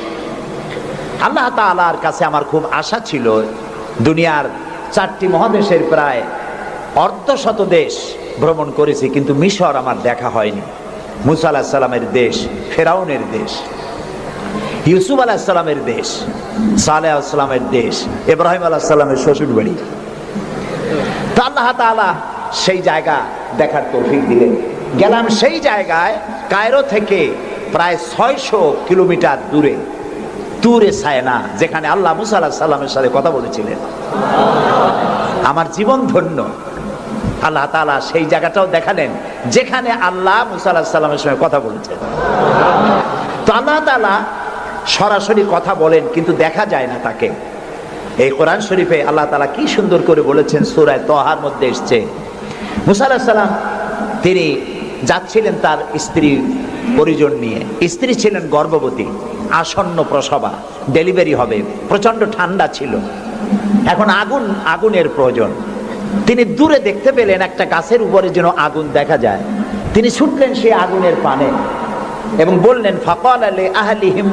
আল্লাহ তাআলার কাছে আমার খুব আশা ছিল। দুনিয়ার 4টি মহাদেশের প্রায় অর্ধশত দেশ ভ্রমণ করেছি, কিন্তু মিশর আমার দেখা হয়নি। মুসা আলাইহিস সালামের দেশ, ফেরাউনের দেশ, ইউসুফ আলাইহিস সালামের দেশ, সালেহ আলাইহিস সালামের দেশ, ইব্রাহিম আলাইহিস সালামের শ্বশুর বাড়ি। তো আল্লাহ তাআলা সেই জায়গা দেখার তৌফিক দিলেন। গেলাম সেই জায়গায়, কায়রো থেকে প্রায় 600 কিলোমিটার দূরে তুরে সায়না, যেখানে আল্লাহ মুসা আলাইহিস সালামের সাথে কথা বলেছিলেন। আমার জীবন ধন্য। আল্লাহ তাআলা সেই জায়গাটাও দেখালেন যেখানে আল্লাহ মুসা আলাইহিস সালামের সঙ্গে কথা বলেছেন। তো আল্লাহ তাআলা সরাসরি কথা বলেন, কিন্তু দেখা যায় না তাকে। এই কোরআন শরীফে আল্লাহ তাআলা কি সুন্দর করে বলেছেন, সূরা তাহার মধ্যে এসেছে, মুসা আলাইহিস সালাম তিনি যাচ্ছিলেন তার স্ত্রী পরিজন নিয়ে। স্ত্রী ছিলেন গর্ভবতী, আসন্ন প্রসবা, ডেলিভারি হবে, প্রচন্ড ঠান্ডা ছিল, এখন আগুনের প্রয়োজন। তিনি দূরে দেখতে পেলেন একটা গাছের উপরে যেন আগুন দেখা যায়। তিনি ছুটলেন সেই আগুনের পানে এবং বললেন, ফাকালা লি আহলিহিম